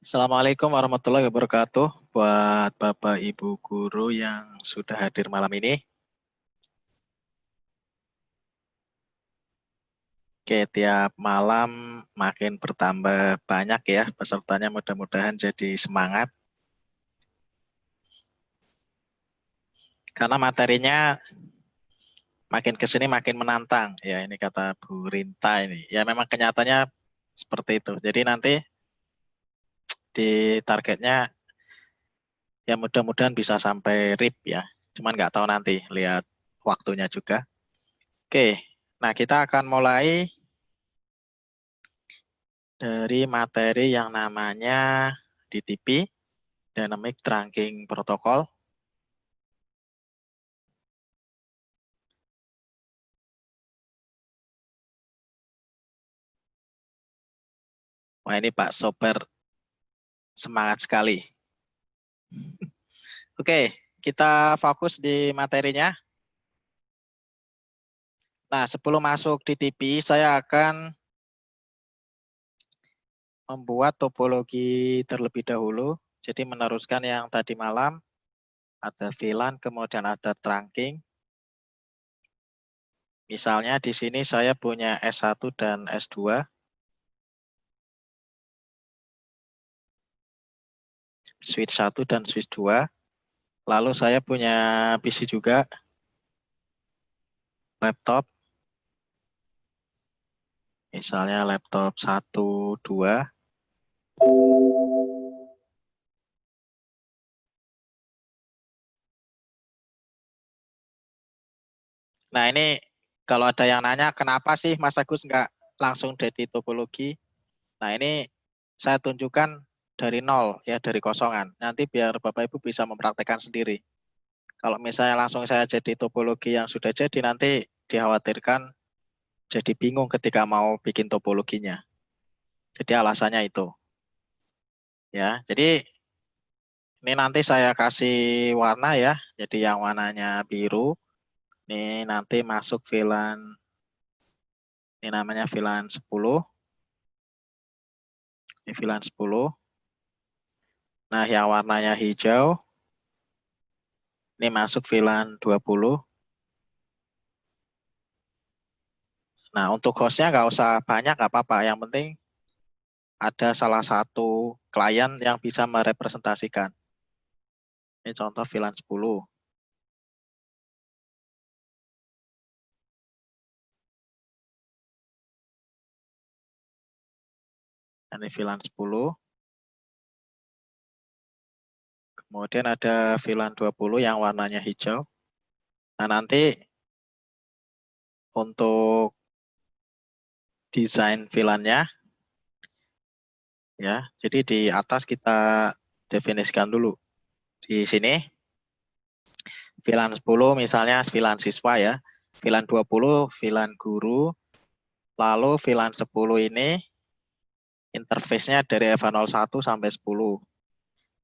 Assalamualaikum warahmatullahi wabarakatuh buat Bapak Ibu guru yang sudah hadir malam ini. Oke, tiap malam makin bertambah banyak ya pesertanya, mudah-mudahan jadi semangat. Karena materinya makin ke sini makin menantang. Ya, ini kata Bu Rinta ini. Ya, memang kenyataannya seperti itu. Jadi nanti di targetnya ya mudah-mudahan bisa sampai RIP ya. Cuman nggak tahu nanti, lihat waktunya juga. Oke, nah kita akan mulai dari materi yang namanya DTP, Dynamic Trunking Protocol. Wah, ini Pak Soper semangat sekali. Oke, kita fokus di materinya. Nah, sebelum masuk DTP, saya akan membuat topologi terlebih dahulu. Jadi meneruskan yang tadi malam, ada VLAN, kemudian ada trunking. Misalnya di sini saya punya S1 dan S2. Switch 1 dan switch 2. Lalu saya punya PC juga, laptop. Misalnya laptop 1, 2. Nah, ini kalau ada yang nanya, kenapa sih Mas Agus nggak langsung jadi topologi? Nah, ini saya tunjukkan dari nol, ya dari kosongan. Nanti biar Bapak Ibu bisa mempraktekkan sendiri. Kalau misalnya langsung saya jadi topologi yang sudah jadi, nanti dikhawatirkan jadi bingung ketika mau bikin topologinya. Jadi alasannya itu. Ya, jadi ini nanti saya kasih warna ya. Jadi yang warnanya biru, ini nanti masuk VLAN. Ini namanya VLAN 10. Ini VLAN 10. Nah, yang warnanya hijau, ini masuk VLAN 20. Nah, untuk hostnya nggak usah banyak, nggak apa-apa. Yang penting ada salah satu klien yang bisa merepresentasikan. Ini contoh VLAN 10. Ini VLAN 10. Kemudian ada VLAN 20 yang warnanya hijau. Nah, nanti untuk desain VLAN-nya, ya, jadi di atas kita definisikan dulu. Di sini VLAN 10 misalnya VLAN siswa ya. VLAN 20 VLAN guru. Lalu VLAN 10 ini interface-nya dari EVA01 sampai 10.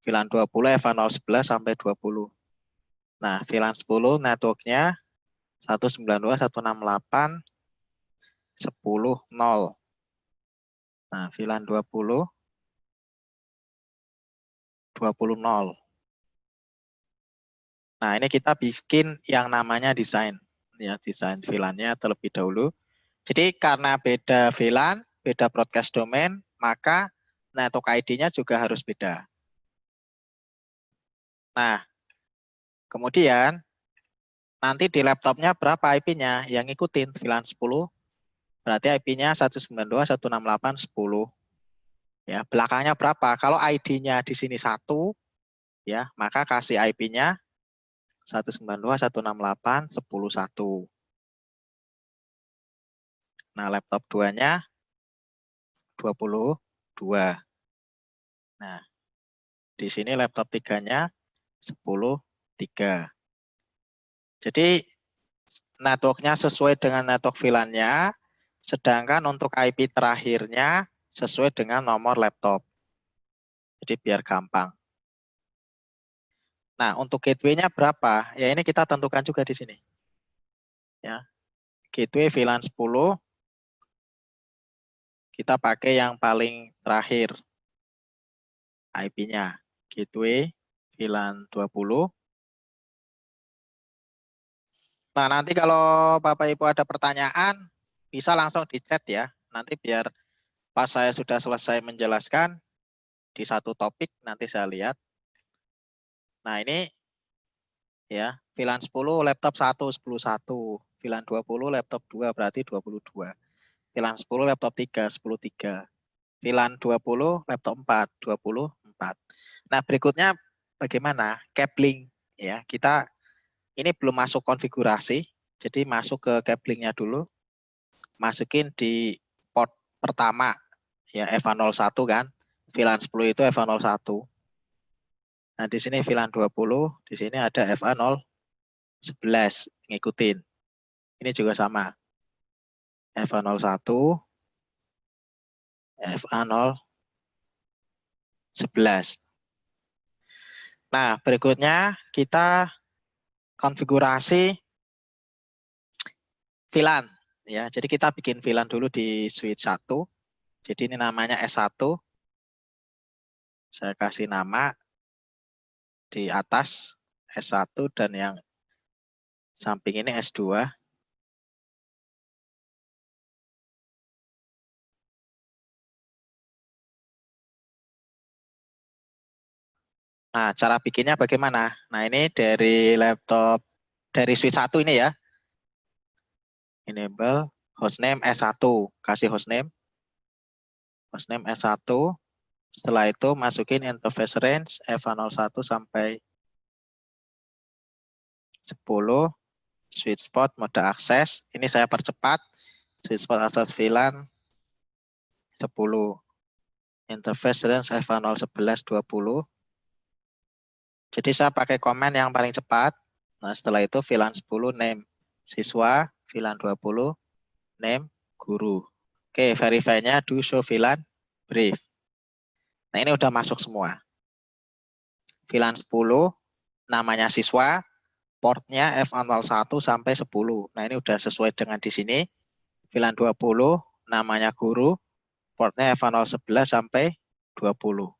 VLAN 20 EVA011 sampai 20. Nah, VLAN 10 network-nya 192.168.10.0. Nah, VLAN 20 20.0. Nah, ini kita bikin yang namanya desain. Ya, desain VLAN-nya terlebih dahulu. Jadi karena beda VLAN, beda broadcast domain, maka network ID-nya juga harus beda. Nah, kemudian nanti di laptopnya berapa IP-nya? Yang ngikutin VLAN 10, berarti IP-nya 192.168.10. Ya, belakangnya berapa? Kalau ID-nya di sini 1, ya, maka kasih IP-nya 192.168.10.1. Nah, laptop 2-nya 22. Nah, di sini laptop 3-nya 10.3. Jadi networknya sesuai dengan network VLAN-nya, sedangkan untuk IP terakhirnya sesuai dengan nomor laptop. Jadi biar gampang. Nah, untuk gateway-nya berapa? Ya ini kita tentukan juga di sini. Ya. Gateway VLAN 10 kita pakai yang paling terakhir. IP-nya. Gateway VLAN 20. Nah, nanti kalau Bapak Ibu ada pertanyaan, bisa langsung di chat ya. Nanti biar pas saya sudah selesai menjelaskan di satu topik, nanti saya lihat. Nah, ini ya, VLAN 10, laptop 1, 10, 1. VLAN 20, laptop 2, berarti 22. VLAN 10, laptop 3, 10, 3. VLAN 20, laptop 4, 24. Nah, berikutnya bagaimana? Cabling. Ya, kita ini belum masuk konfigurasi, jadi masuk ke cablingnya dulu. Masukin di port pertama, ya FA01 kan. VLAN 10 itu FA01. Nah, di sini VLAN 20, di sini ada FA011, ngikutin. Ini juga sama. FA01, FA011. Nah, berikutnya kita konfigurasi VLAN. Ya, jadi kita bikin VLAN dulu di switch 1. Jadi ini namanya S1. Saya kasih nama di atas S1 dan yang samping ini S2. Nah, cara bikinnya bagaimana? Nah, ini dari laptop, dari switch 1 ini ya. Enable hostname S1. Kasih hostname. Hostname S1. Setelah itu masukin interface range FA01 sampai 10. Switch spot mode akses. Ini saya percepat. Switch spot akses VLAN 10. Interface range FA011 20. Jadi saya pakai komen yang paling cepat. Nah, setelah itu VLAN 10 name siswa, VLAN 20 name guru. Oke, verify-nya do show VLAN brief. Nah, ini udah masuk semua. VLAN 10 namanya siswa, portnya F01 sampai 10. Nah, ini udah sesuai dengan di sini. VLAN 20 namanya guru, portnya F011 sampai 20.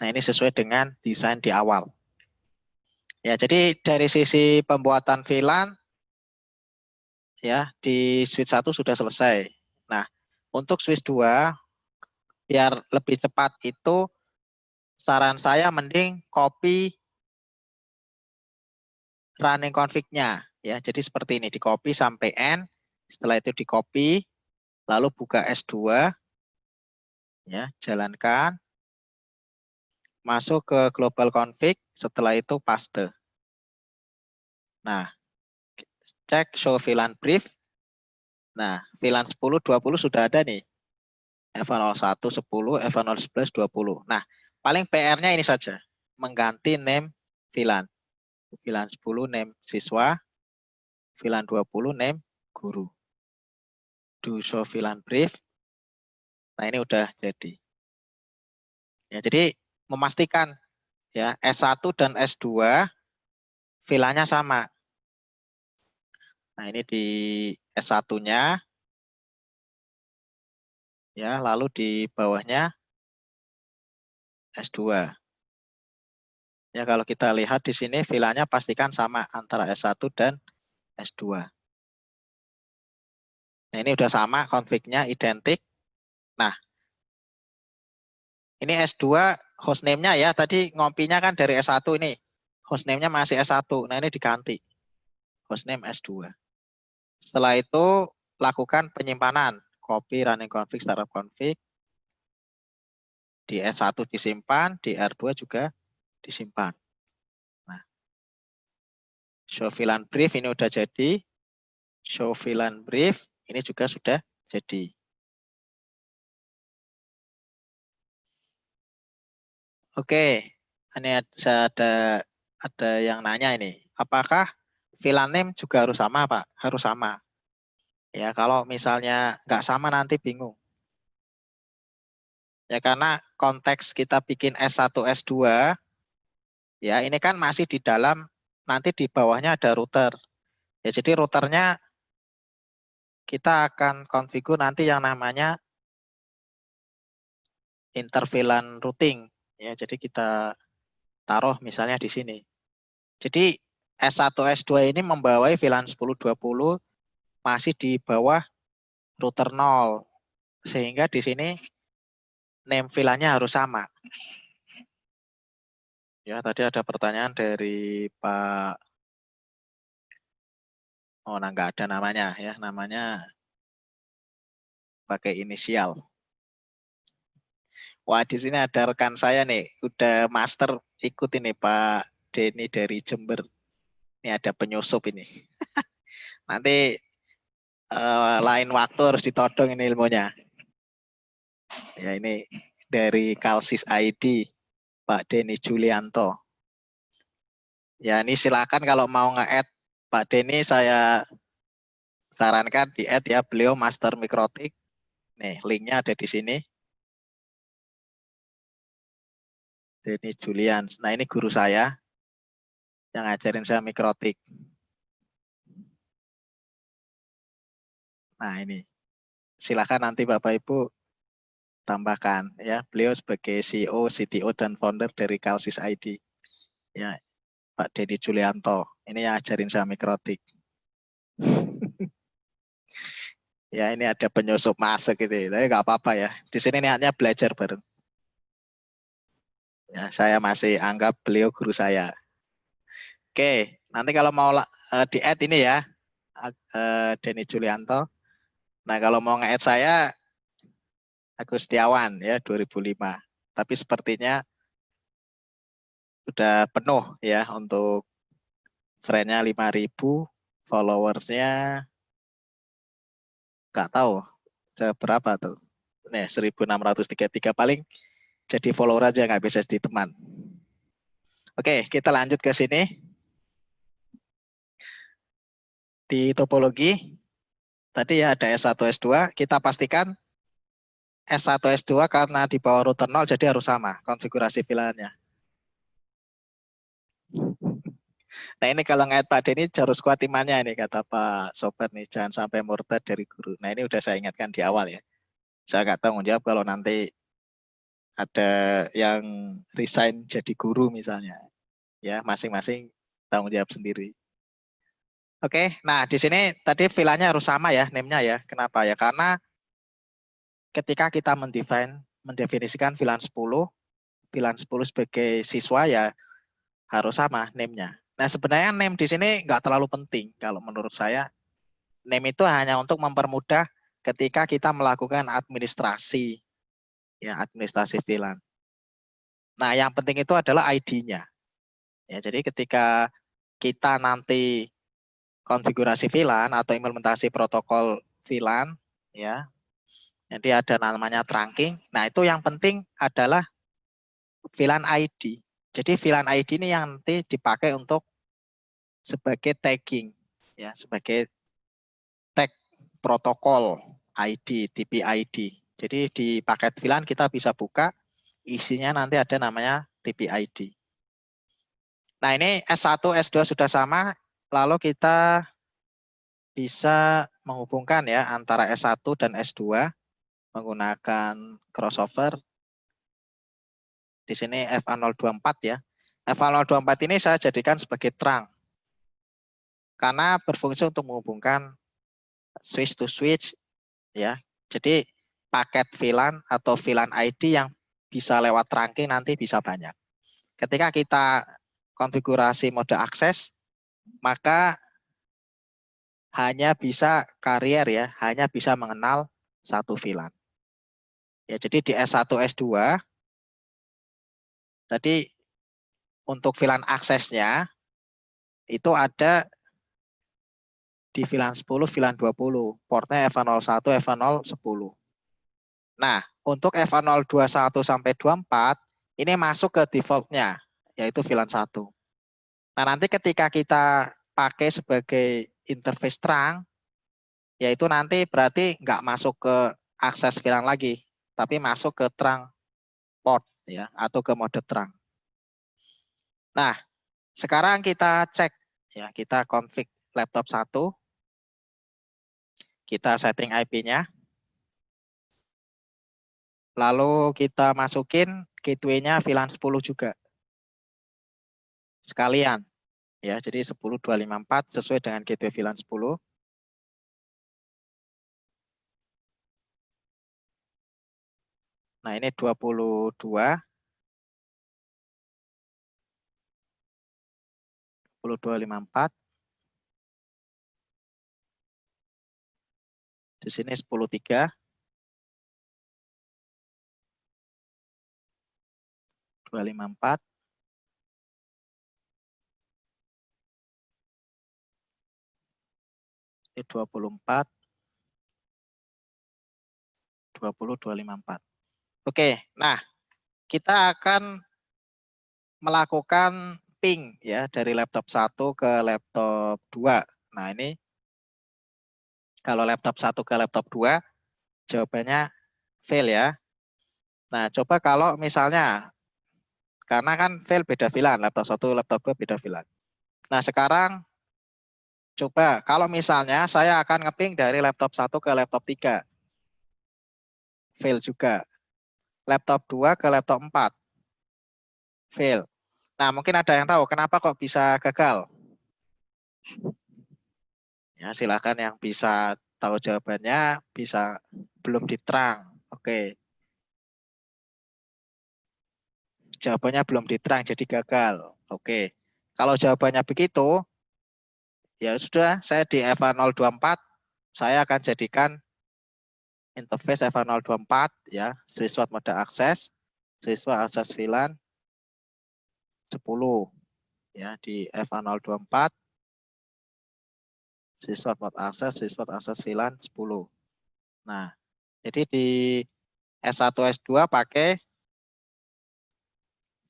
Nah, ini sesuai dengan desain di awal. Ya, jadi dari sisi pembuatan VLAN ya di switch 1 sudah selesai. Nah, untuk switch 2 biar lebih cepat itu saran saya mending copy running config-nya ya. Jadi seperti ini, di copy sampai N, setelah itu di copy lalu buka S2 ya, jalankan, masuk ke global config, setelah itu paste. Nah, cek show VLAN brief. Nah, VLAN 10 20 sudah ada nih. FA01 10, FA011 20. Nah, paling PR-nya ini saja, mengganti name VLAN. VLAN 10 name siswa, VLAN 20 name guru. Do show VLAN brief. Nah, ini udah jadi. Ya, jadi memastikan ya S1 dan S2 VLAN-nya sama. Nah, ini di S1-nya ya, lalu di bawahnya S2. Ya, kalau kita lihat di sini VLAN-nya pastikan sama antara S1 dan S2. Nah, ini udah sama, config-nya identik. Nah, ini S2 hostname-nya ya, tadi ngompinya kan dari S1 ini. Hostname-nya masih S1. Nah, ini diganti. Hostname S2. Setelah itu, lakukan penyimpanan. Copy running config, startup config. Di S1 disimpan, di R2 juga disimpan. Nah, show VLAN brief ini udah jadi. Show VLAN brief ini juga sudah jadi. Oke, ini ada yang nanya ini. Apakah VLAN name juga harus sama, Pak? Harus sama. Ya, kalau misalnya nggak sama nanti bingung. Ya, karena konteks kita bikin S1, S2, ya ini kan masih di dalam, nanti di bawahnya ada router. Ya, jadi routernya kita akan konfigur nanti yang namanya interVLAN routing. Ya, jadi kita taruh misalnya di sini. Jadi S1 S2 ini membawai VLAN 1020 masih di bawah router 0. Sehingga di sini name VLAN-nya harus sama. Ya, tadi ada pertanyaan dari Pak. Oh, nah nggak ada namanya ya, namanya pakai inisial. Wah, di sini ada rekan saya nih, udah master ikut ini Pak Denny dari Jember. Ini ada penyusup ini. Nanti lain waktu harus ditodong ini ilmunya. Ya ini dari Kalsis ID, Pak Denny Julianto. Ya ini silakan kalau mau nge-add Pak Denny, saya sarankan di-add ya, beliau Master Mikrotik. Nih, linknya ada di sini. Denny Julian. Nah ini guru saya yang ngajarin saya mikrotik. Nah ini, silakan nanti Bapak Ibu tambahkan ya. Beliau sebagai CEO, CTO dan founder dari Kalsis ID. Ya, Pak Denny Julianto. Ini yang ngajarin saya mikrotik. Ya ini ada penyusup masuk gitu, tapi nggak apa-apa ya. Di sini niatnya belajar bareng. Ya, saya masih anggap beliau guru saya. Oke, nanti kalau mau di-add ini ya, Denny Julianto. Nah kalau mau nge-add saya, Agus Setiawan ya 2005. Tapi sepertinya udah penuh ya untuk friend-nya 5.000, followersnya nggak tahu berapa tuh. Nih 1633 paling jadi follower aja nggak bisa jadi teman. Oke, kita lanjut ke sini. Di topologi tadi ya ada S1 S2, kita pastikan S1 S2 karena di bawah router 0 jadi harus sama konfigurasi VLAN-nya. Nah ini kalau ngait Pak Denny harus kuat imannya ini kata Pak Sobat nih, jangan sampai murtad dari guru. Nah ini udah saya ingatkan di awal ya. Saya nggak tanggung jawab kalau nanti ada yang resign jadi guru misalnya. Ya masing-masing tanggung jawab sendiri. Oke, nah di sini tadi VLAN-nya harus sama ya, name-nya ya. Kenapa ya? Karena ketika kita mendefinisikan VLAN 10 sebagai siswa ya harus sama name-nya. Nah sebenarnya name di sini nggak terlalu penting kalau menurut saya. Name itu hanya untuk mempermudah ketika kita melakukan administrasi, ya administrasi VLAN. Nah yang penting itu adalah ID-nya. Ya jadi ketika kita nanti konfigurasi VLAN atau implementasi protokol VLAN, ya jadi ada namanya trunking. Nah itu yang penting adalah VLAN ID. Jadi VLAN ID ini yang nanti dipakai untuk sebagai tagging, ya sebagai tag protokol ID, TP ID. Jadi di paket VLAN kita bisa buka, isinya nanti ada namanya TP ID. Nah ini S1, S2 sudah sama, lalu kita bisa menghubungkan ya antara S1 dan S2 menggunakan crossover. Di sini FA024 ya. FA024 ini saya jadikan sebagai trunk. Karena berfungsi untuk menghubungkan switch to switch ya. Jadi paket VLAN atau VLAN ID yang bisa lewat trunking nanti bisa banyak. Ketika kita konfigurasi mode akses, maka hanya bisa carrier ya, hanya bisa mengenal satu VLAN. Ya, jadi di S1 S2 tadi untuk VLAN aksesnya itu ada di VLAN 10, VLAN 20, portnya FA01, FA010. Nah, untuk FA021 sampai 24 ini masuk ke defaultnya yaitu VLAN 1. Nah, nanti ketika kita pakai sebagai interface trunk, yaitu nanti berarti nggak masuk ke akses VLAN lagi, tapi masuk ke trunk port ya atau ke mode trunk. Nah, sekarang kita cek ya, kita config laptop 1. Kita setting IP-nya. Lalu kita masukin gateway-nya VLAN 10 juga. Sekalian. Ya, jadi 10254 sesuai dengan gateway VLAN 10. Nah, ini 22 2254. Di sini 103 254. Ini 24 20 254. Oke, nah kita akan melakukan ping ya dari laptop 1 ke laptop 2. Nah, ini kalau laptop 1 ke laptop 2 jawabannya fail ya. Nah, coba kalau misalnya karena kan fail beda VLAN, laptop 1 laptop 2 beda VLAN. Nah, sekarang coba kalau misalnya saya akan ngeping dari laptop 1 ke laptop 3. Fail juga. Laptop 2 ke laptop 4. Fail. Nah, mungkin ada yang tahu kenapa kok bisa gagal. Ya, silakan yang bisa tahu jawabannya bisa belum diterang. Oke. Jawabannya belum diterang jadi gagal. Oke. Kalau jawabannya begitu, ya sudah, saya di EVA 024 saya akan jadikan interface EVA 024 ya, switchboard mode akses, switchboard akses VLAN 10 ya di EVA 024 switchboard mode akses VLAN 10. Nah, jadi di S1 S2 pakai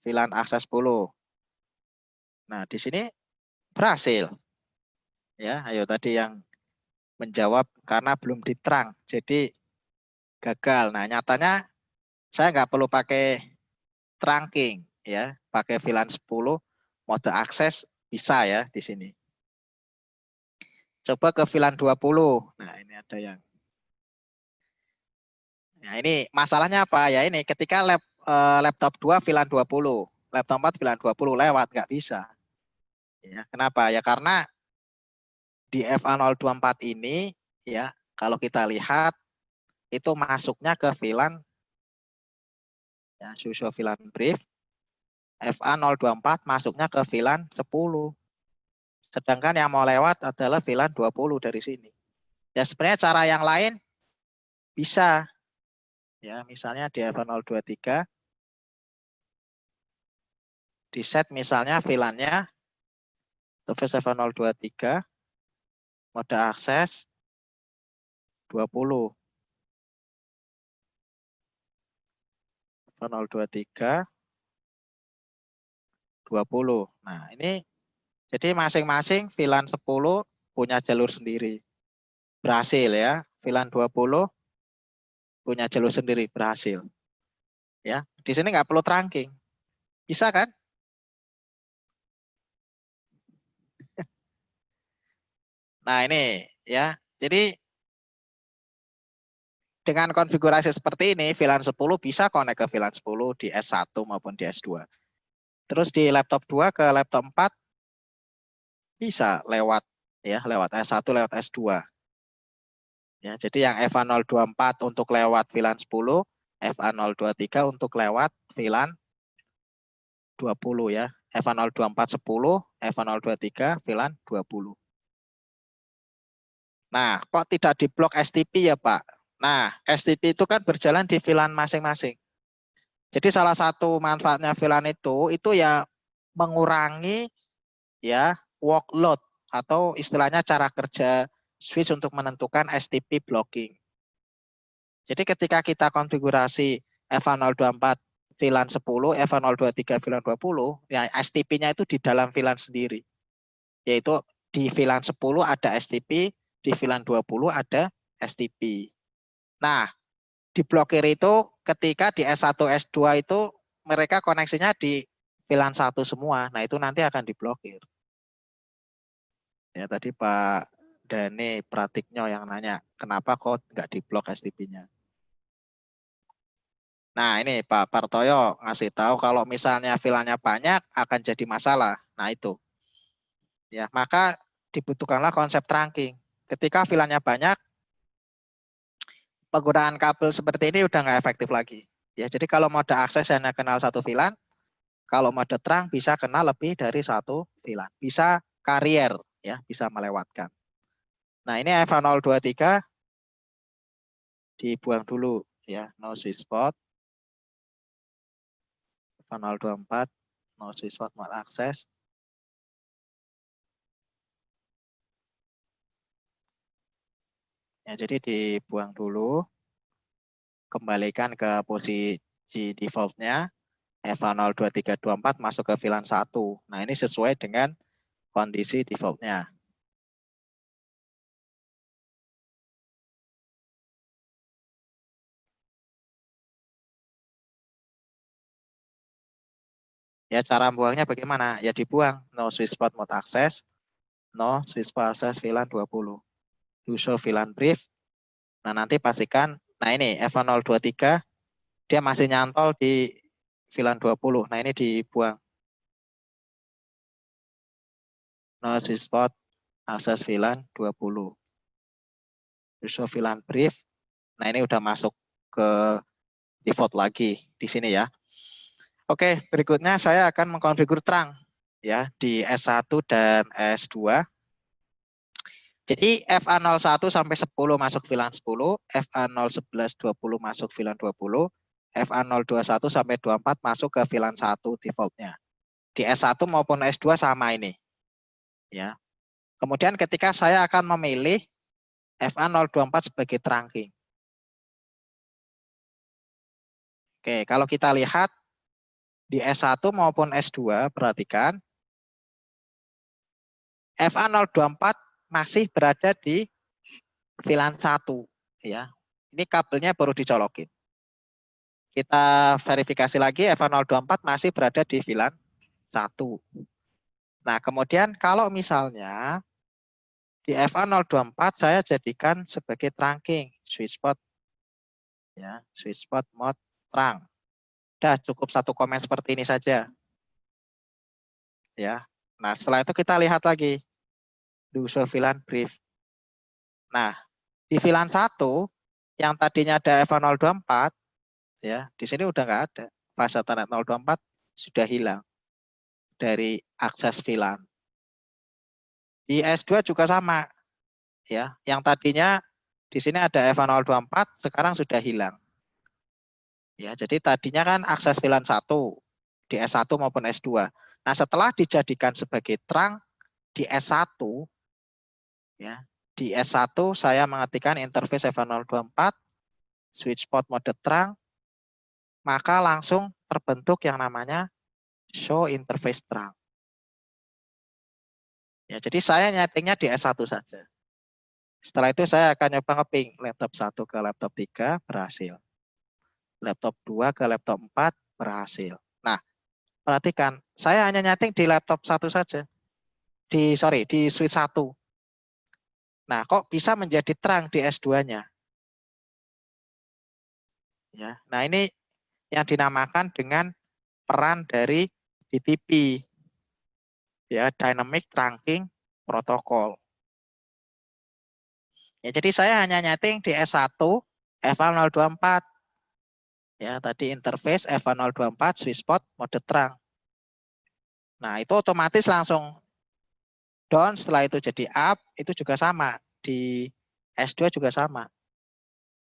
VLAN akses 10. Nah, di sini berhasil. Ya, ayo tadi yang menjawab karena belum diterang. Jadi gagal. Nah, nyatanya saya nggak perlu pakai trunking ya, pakai VLAN 10 mode akses bisa ya di sini. Coba ke VLAN 20. Nah, ini ada yang. Nah, ini masalahnya apa? Ya ini ketika laptop 2 VLAN 20, laptop 4 VLAN 20 lewat nggak bisa. Ya, kenapa? Ya karena di FA 024 ini ya kalau kita lihat itu masuknya ke VLAN ya Shusho VLAN brief FA 024 masuknya ke VLAN 10. Sedangkan yang mau lewat adalah VLAN 20 dari sini. Ya sebenarnya cara yang lain bisa ya misalnya di FA 023 di set misalnya VLAN-nya interface FA 023 mode akses 20 FA 023 20. Nah, ini jadi masing-masing VLAN 10 punya jalur sendiri. Berhasil ya. VLAN 20 punya jalur sendiri, berhasil. Ya, di sini nggak perlu trunking. Bisa kan? Nah, ini ya. Jadi dengan konfigurasi seperti ini, VLAN 10 bisa connect ke VLAN 10 di S1 maupun di S2. Terus di laptop 2 ke laptop 4 bisa lewat ya, lewat S1 lewat S2. Ya, jadi yang FA 024 untuk lewat VLAN 10, FA 023 untuk lewat VLAN 20 ya. FA 024 10, FA 023 VLAN 20. Nah, kok tidak diblok STP ya, Pak? Nah, STP itu kan berjalan di VLAN masing-masing. Jadi salah satu manfaatnya VLAN itu ya mengurangi ya workload atau istilahnya cara kerja switch untuk menentukan STP blocking. Jadi ketika kita konfigurasi FA 024 VLAN 10, FA 023 VLAN 20, ya STP-nya itu di dalam VLAN sendiri. Yaitu di VLAN 10 ada STP, di VLAN 20 ada STP. Nah, diblokir itu ketika di S1, S2 itu mereka koneksinya di VLAN 1 semua. Nah, itu nanti akan diblokir. Ya, tadi Pak Dane Pratikno yang nanya, kenapa kok nggak diblok STP-nya? Nah, ini Pak Partoyo ngasih tahu kalau misalnya VLAN-nya banyak akan jadi masalah. Nah, itu. Ya, maka dibutuhkanlah konsep trunking. Ketika VLAN-nya banyak, penggunaan kabel seperti ini udah nggak efektif lagi. Ya, jadi kalau mode akses hanya kenal satu VLAN, kalau mode terang bisa kenal lebih dari satu VLAN. Bisa carrier, ya, bisa melewatkan. Nah, ini FA023 dibuang dulu, ya, no switch spot. FA024, no switch spot mode akses. Ya, jadi dibuang dulu, kembalikan ke posisi defaultnya, FA02324 masuk ke VLAN 1. Nah, ini sesuai dengan kondisi defaultnya. Ya, cara buangnya bagaimana? Ya, dibuang, no switch spot mode akses, no switch spot akses VLAN 20. Do show VLAN brief. Nah, nanti pastikan, nah ini FA023, dia masih nyantol di VLAN 20. Nah, ini dibuang. No switch spot akses VLAN 20. Do show VLAN brief. Nah, ini udah masuk ke default lagi di sini ya. Oke, berikutnya saya akan mengkonfigur terang ya di S1 dan S2. Jadi FA01 sampai 10 masuk VLAN 10, FA011 20 masuk VLAN 20, FA021 sampai 24 masuk ke VLAN 1 defaultnya. Di S1 maupun S2 sama ini. Ya. Kemudian ketika saya akan memilih FA024 sebagai trunking. Oke, kalau kita lihat di S1 maupun S2, perhatikan FA024 masih berada di VLAN 1 ya. Ini kabelnya baru dicolokin. Kita verifikasi lagi FA024 masih berada di VLAN 1. Nah, kemudian kalau misalnya di FA024 saya jadikan sebagai trunking switch spot ya, switch spot mode terang. Udah cukup satu komen seperti ini saja. Ya. Nah, setelah itu kita lihat lagi do show VLAN brief. Nah, di VLAN 1 yang tadinya ada FA024 ya, di sini udah nggak ada. Fase Ethernet 024 sudah hilang dari akses VLAN. Di S2 juga sama ya. Yang tadinya di sini ada FA024 sekarang sudah hilang. Ya, jadi tadinya kan akses VLAN 1 di S1 maupun S2. Nah, setelah dijadikan sebagai terang di S1 ya, di S1 saya mengetikkan interface FA024 switch port mode terang, maka langsung terbentuk yang namanya show interface terang. Ya, jadi saya nyetingnya di S1 saja. Setelah itu saya akan nyoba ngeping laptop 1 ke laptop 3 berhasil. Laptop 2 ke laptop 4 berhasil. Nah, perhatikan, saya hanya nyeting di laptop 1 saja. Di switch 1. Nah, kok bisa menjadi terang di S2-nya? Ya. Nah, ini yang dinamakan dengan peran dari DTP. Ya, Dynamic Trunking Protocol. Ya, jadi saya hanya nyeting di S1 FA024. Ya, tadi interface FA024 switch port mode terang. Nah, itu otomatis langsung down, setelah itu jadi up, itu juga sama. Di S2 juga sama.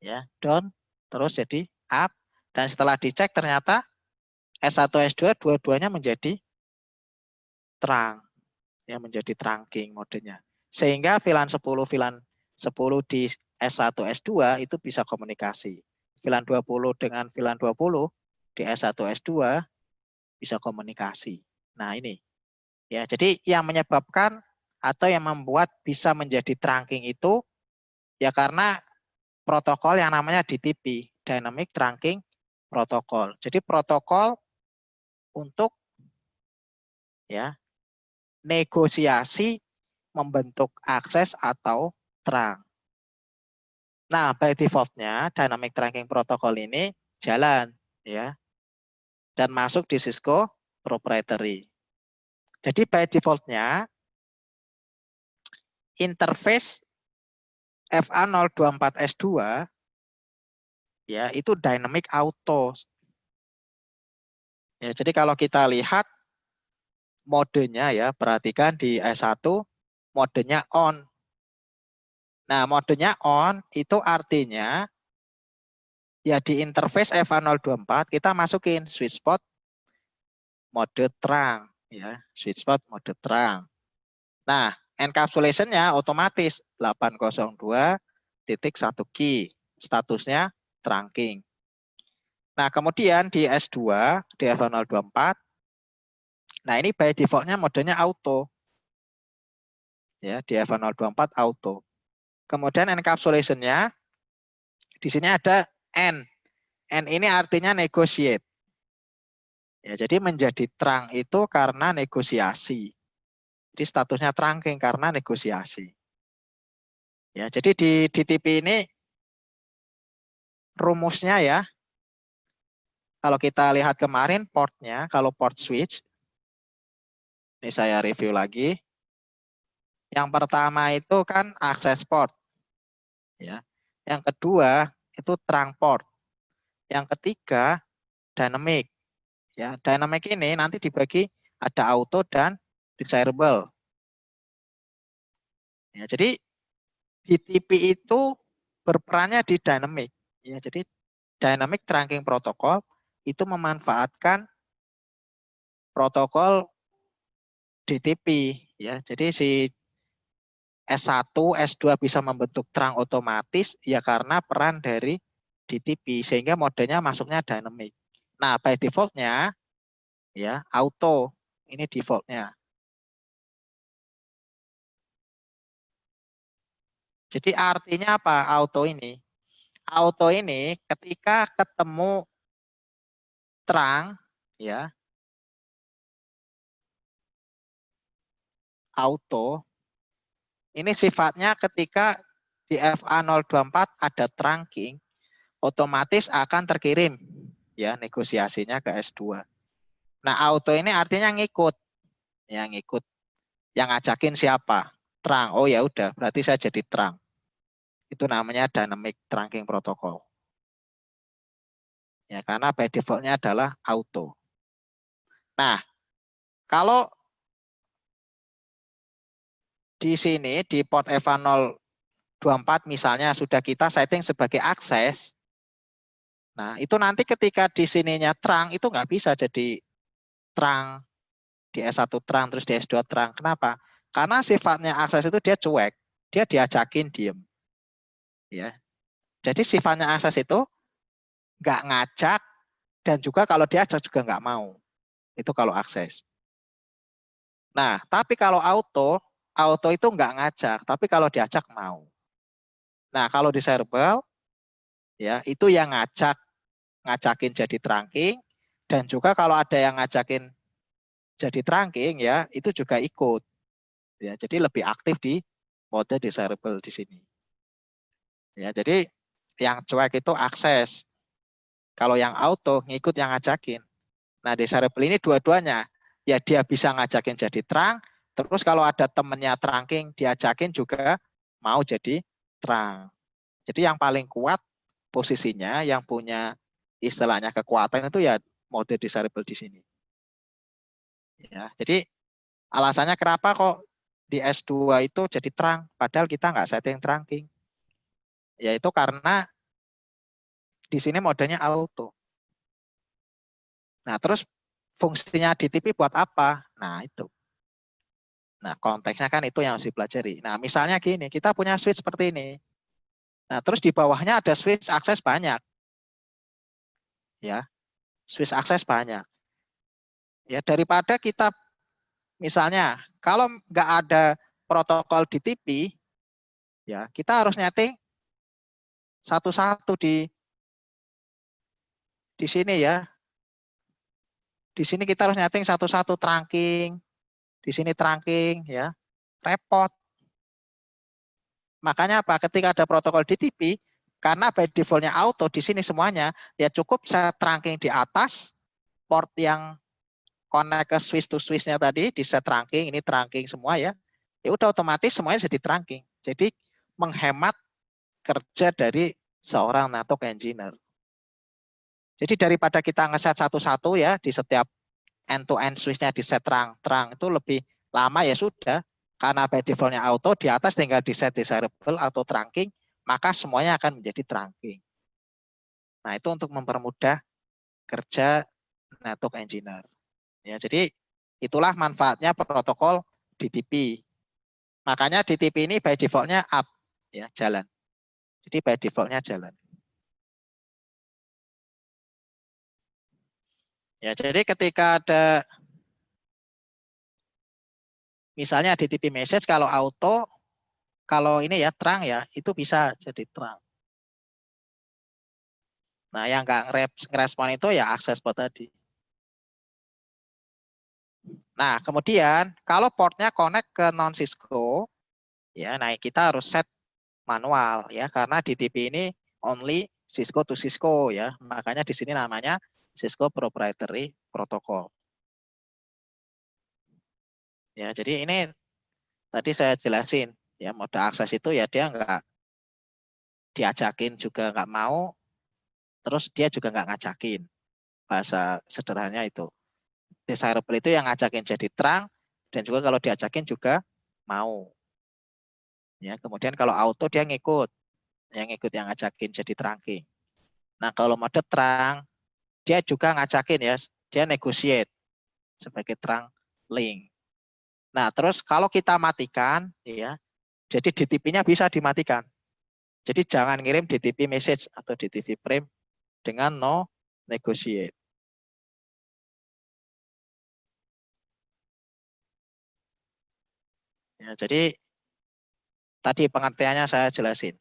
Ya, down, terus jadi up, dan setelah dicek ternyata S1, S2 dua-duanya menjadi terang. Ya, menjadi trunking modenya. Sehingga VLAN 10 di S1, S2 itu bisa komunikasi. VLAN 20 dengan VLAN 20 di S1, S2 bisa komunikasi. Nah, ini. Ya, jadi yang menyebabkan atau yang membuat bisa menjadi trunking itu ya karena protokol yang namanya DTP, Dynamic Trunking Protocol. Jadi protokol untuk ya negosiasi membentuk akses atau terang. Nah, by default-nya Dynamic Trunking Protocol ini jalan ya, dan masuk di Cisco proprietary. Jadi by defaultnya interface FA024S2 ya itu dynamic auto. Ya, jadi kalau kita lihat modenya ya, perhatikan di S1 modenya on. Nah, modenya on itu artinya ya di interface FA024 kita masukin switch spot mode terang ya, switch spot mode terang. Nah, encapsulation-nya otomatis 802.1 key, statusnya trunking. Nah, kemudian di S2 di FA024, nah ini by default-nya modenya auto. Ya, di FA024 auto. Kemudian encapsulation-nya di sini ada N. N ini artinya negotiate. Ya, jadi menjadi terang itu karena negosiasi. Jadi statusnya trunking karena negosiasi. Ya, jadi di DTP ini rumusnya ya. Kalau kita lihat kemarin portnya, kalau port switch, ini saya review lagi. Yang pertama itu kan access port. Ya. Yang kedua itu trunk port. Yang ketiga dynamic. Ya, dynamic ini nanti dibagi ada auto dan desirable. Ya, jadi DTP itu berperannya di dynamic. Ya, jadi dynamic trunking protocol itu memanfaatkan protokol DTP. Ya, jadi si S1, S2 bisa membentuk terang otomatis ya karena peran dari DTP sehingga modenya masuknya dynamic. Nah, by defaultnya ya auto ini defaultnya. Jadi artinya apa auto ini? Auto ini ketika ketemu terang ya auto ini sifatnya ketika di FA024 ada trunking otomatis akan terkirim ya negosiasinya ke S2. Nah, auto ini artinya ngikut. Ya ngikut. Yang ngajakin siapa? Terang. Oh ya udah, berarti saya jadi terang. Itu namanya dynamic trunking protocol. Ya, karena by default-nya adalah auto. Nah, kalau di sini di port FA024 misalnya sudah kita setting sebagai akses. Nah, itu nanti ketika di sininya terang itu nggak bisa jadi terang di S1 terang terus di S2 terang. Kenapa? Karena sifatnya akses itu dia cuek. Dia diajakin diem. Ya. Jadi sifatnya akses itu nggak ngajak dan juga kalau diajak juga nggak mau. Itu kalau akses. Nah, tapi kalau auto itu nggak ngajak, tapi kalau diajak mau. Nah, kalau di server ya itu yang ngajakin jadi trunking dan juga kalau ada yang ngajakin jadi trunking ya itu juga ikut. Ya, jadi lebih aktif di mode desirable di sini. Ya, jadi yang cuek itu akses. Kalau yang auto ngikut yang ngajakin. Nah, desirable ini dua-duanya. Ya dia bisa ngajakin jadi terang, terus kalau ada temennya trunking diajakin juga mau jadi terang. Jadi yang paling kuat posisinya yang punya istilahnya kekuatan itu ya mode desirable di sini. Ya, jadi alasannya kenapa kok di S2 itu jadi terang padahal kita nggak setting trunking. Yaitu karena di sini modenya auto. Nah, terus fungsinya DTP buat apa? Nah, itu. Nah, konteksnya kan itu yang harus dipelajari. Nah, misalnya gini, kita punya switch seperti ini. Nah, terus di bawahnya ada switch akses banyak. Ya, switch akses banyak. Ya, daripada kita misalnya kalau nggak ada protokol DTP, ya kita harus nyeting satu-satu di sini ya. Di sini kita harus nyeting satu-satu trunking, di sini trunking ya. Repot. Makanya apa? Ketika ada protokol DTP, Karena by defaultnya auto di sini semuanya, ya cukup saya trunking di atas port yang connect ke switch to switch-nya tadi di set trunking, ini trunking semua ya. Ya udah otomatis semuanya jadi trunking. Jadi menghemat kerja dari seorang network engineer. Jadi daripada kita ngeset satu-satu ya di setiap end-to-end switch-nya di set terang itu lebih lama ya sudah. Karena by default-nya auto, di atas tinggal di set desirable atau trunking, maka semuanya akan menjadi trunking. Nah itu untuk mempermudah kerja network engineer. Ya, jadi itulah manfaatnya protokol DTP. Makanya DTP ini by default-nya up, ya jalan. Jadi by default-nya jalan. Ya, jadi ketika ada misalnya DTP message kalau auto, kalau ini ya terang ya, itu bisa jadi terang. Nah, yang nggak ngerespon itu ya akses port tadi. Nah, kemudian kalau portnya connect ke non Cisco, ya, nah kita harus set manual ya, karena DTP ini only Cisco to Cisco ya, makanya di sini namanya Cisco Proprietary Protocol. Ya, jadi ini tadi saya jelasin ya, mode akses itu ya dia nggak diajakin juga nggak mau, terus dia juga nggak ngajakin. Bahasa sederhananya itu. Desirable itu yang ngajakin jadi terang, dan juga kalau diajakin juga mau. Ya, kemudian kalau auto dia ngikut, yang ngikut yang ngajakin jadi trunking. Nah, kalau mode terang, dia juga ngajakin ya, dia negotiate sebagai terang link. Nah, terus kalau kita matikan, ya, jadi DTP-nya bisa dimatikan. Jadi jangan ngirim DTP message atau DTP frame dengan no negotiate. Ya, jadi tadi pengertiannya saya jelasin.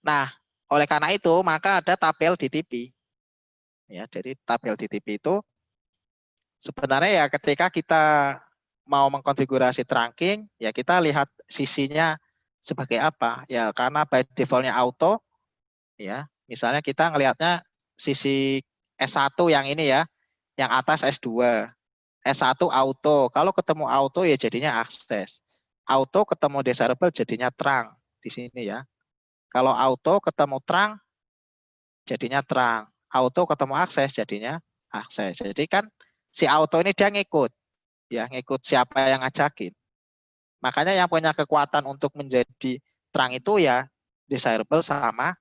Nah, oleh karena itu maka ada tabel DTP. Ya, jadi tabel DTP itu sebenarnya ya ketika kita mau mengkonfigurasi trunking, ya kita lihat sisinya sebagai apa. Ya, karena by default-nya auto, ya misalnya kita ngelihatnya sisi S1 yang ini ya, yang atas S2. S1 auto. Kalau ketemu auto ya jadinya akses. Auto ketemu desirable jadinya terang di sini ya. Kalau auto ketemu terang jadinya terang. Auto ketemu akses jadinya akses. Jadi kan si auto ini dia ngikut, ya ngikut siapa yang ngajakin. Makanya yang punya kekuatan untuk menjadi terang itu ya desirable sama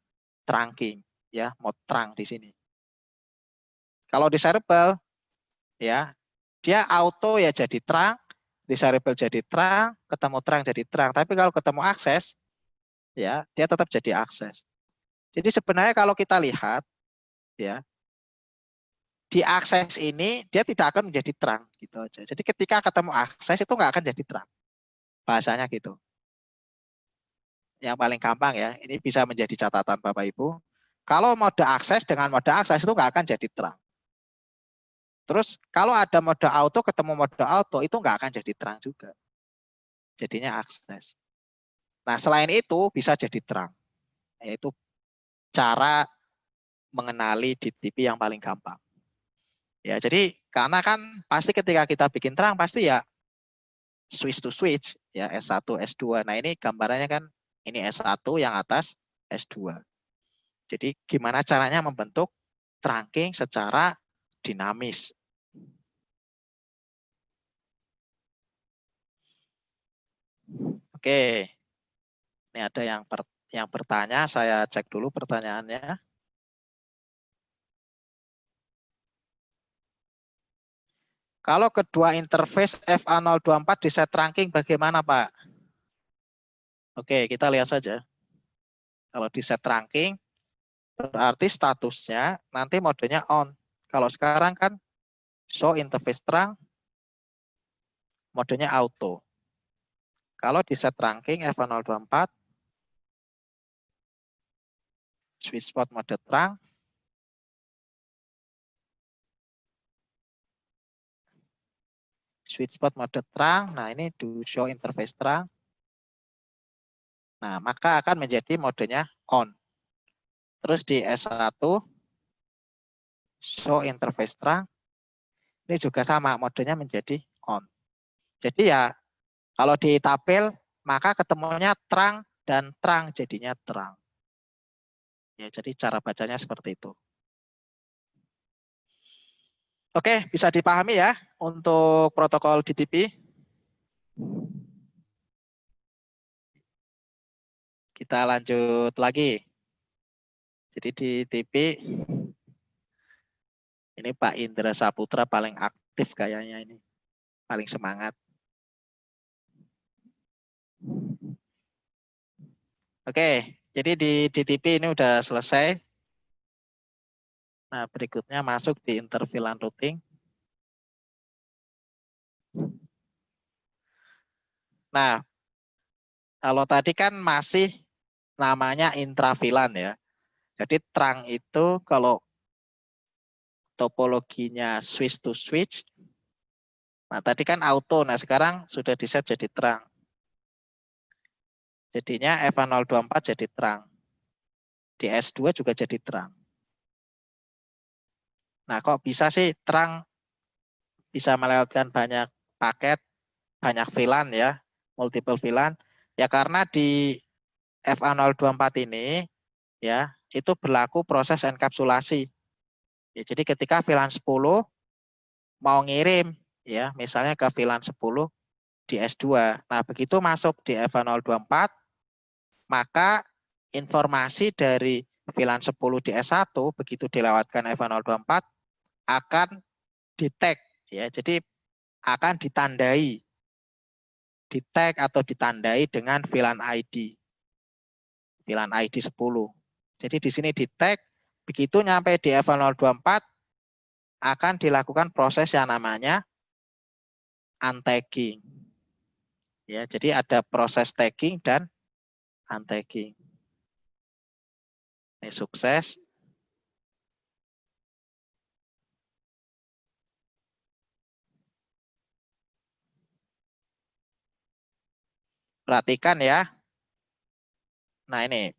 trunking, ya mode terang di sini. Kalau desirable ya dia auto ya jadi terang, desirable jadi terang, ketemu terang jadi terang. Tapi kalau ketemu akses ya dia tetap jadi akses. Jadi sebenarnya kalau kita lihat ya di akses ini dia tidak akan menjadi terang gitu aja. Jadi ketika ketemu akses itu nggak akan jadi terang. Bahasanya gitu. Yang paling gampang ya, ini bisa menjadi catatan Bapak Ibu. Kalau mode akses dengan mode akses itu nggak akan jadi terang. Terus kalau ada mode auto ketemu mode auto itu nggak akan jadi terang juga. Jadinya akses. Nah selain itu bisa jadi terang. Yaitu cara mengenali DTP yang paling gampang. Ya, jadi karena kan pasti ketika kita bikin terang pasti ya switch to switch ya S1 S2. Nah, ini gambarannya kan ini S1 yang atas S2. Jadi gimana caranya membentuk trunking secara dinamis. Oke. Ini ada yang bertanya, saya cek dulu pertanyaannya. Kalau kedua interface FA024 di set trunking bagaimana, Pak? Oke, kita lihat saja. Kalau di set trunking, berarti statusnya nanti modenya on. Kalau sekarang kan show interface terang, modenya auto. Kalau di set trunking FA024, switch spot mode terang, switch spot mode terang, nah ini do show interface terang. Nah, maka akan menjadi modenya on. Terus di S1 show interface terang. Ini juga sama, modenya menjadi on. Jadi ya kalau di tabel maka ketemunya terang dan terang jadinya terang. Ya, jadi cara bacanya seperti itu. Oke, bisa dipahami ya untuk protokol DTP. Kita lanjut lagi. Jadi di DTP ini Pak Indra Saputra paling aktif kayaknya ini. Paling semangat. Oke, jadi di DTP ini udah selesai. Nah, berikutnya masuk di interval routing. Nah, kalau tadi kan masih namanya intravilan ya. Jadi terang itu kalau topologinya switch to switch. Nah, tadi kan auto. Nah, sekarang sudah di-set jadi terang. Jadinya F024 jadi terang. Di S2 juga jadi terang. Nah, kok bisa sih terang bisa melewatkan banyak paket, banyak VLAN ya, multiple VLAN? Ya karena di FA024 ini ya itu berlaku proses enkapsulasi. Ya, jadi ketika VLAN 10 mau ngirim ya misalnya ke VLAN 10 di S2. Nah, begitu masuk di FA024 maka informasi dari VLAN 10 di S1 begitu dilewatkan FA024 akan di-tag ya. Jadi akan ditandai, di-tag atau ditandai dengan VLAN ID. VLAN ID 10. Jadi di sini di-tag, begitu nyampe di F024 akan dilakukan proses yang namanya untagging. Ya, jadi ada proses tagging dan untagging. Ini sukses. Perhatikan ya. Nah, ini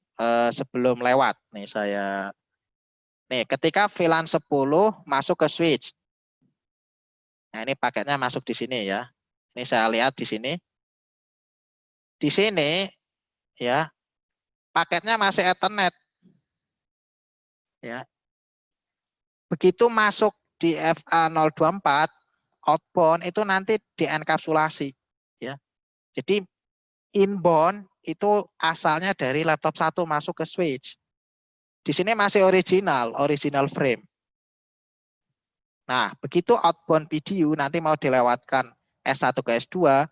sebelum lewat nih saya nih ketika VLAN 10 masuk ke switch. Nah, ini paketnya masuk di sini ya. Ini saya lihat di sini. Di sini ya paketnya masih Ethernet. Ya. Begitu masuk di FA024 outbound itu nanti dienkapsulasi ya. Jadi inbound itu asalnya dari laptop 1 masuk ke switch. Di sini masih original frame. Nah, begitu outbound PDU nanti mau dilewatkan S1 ke S2,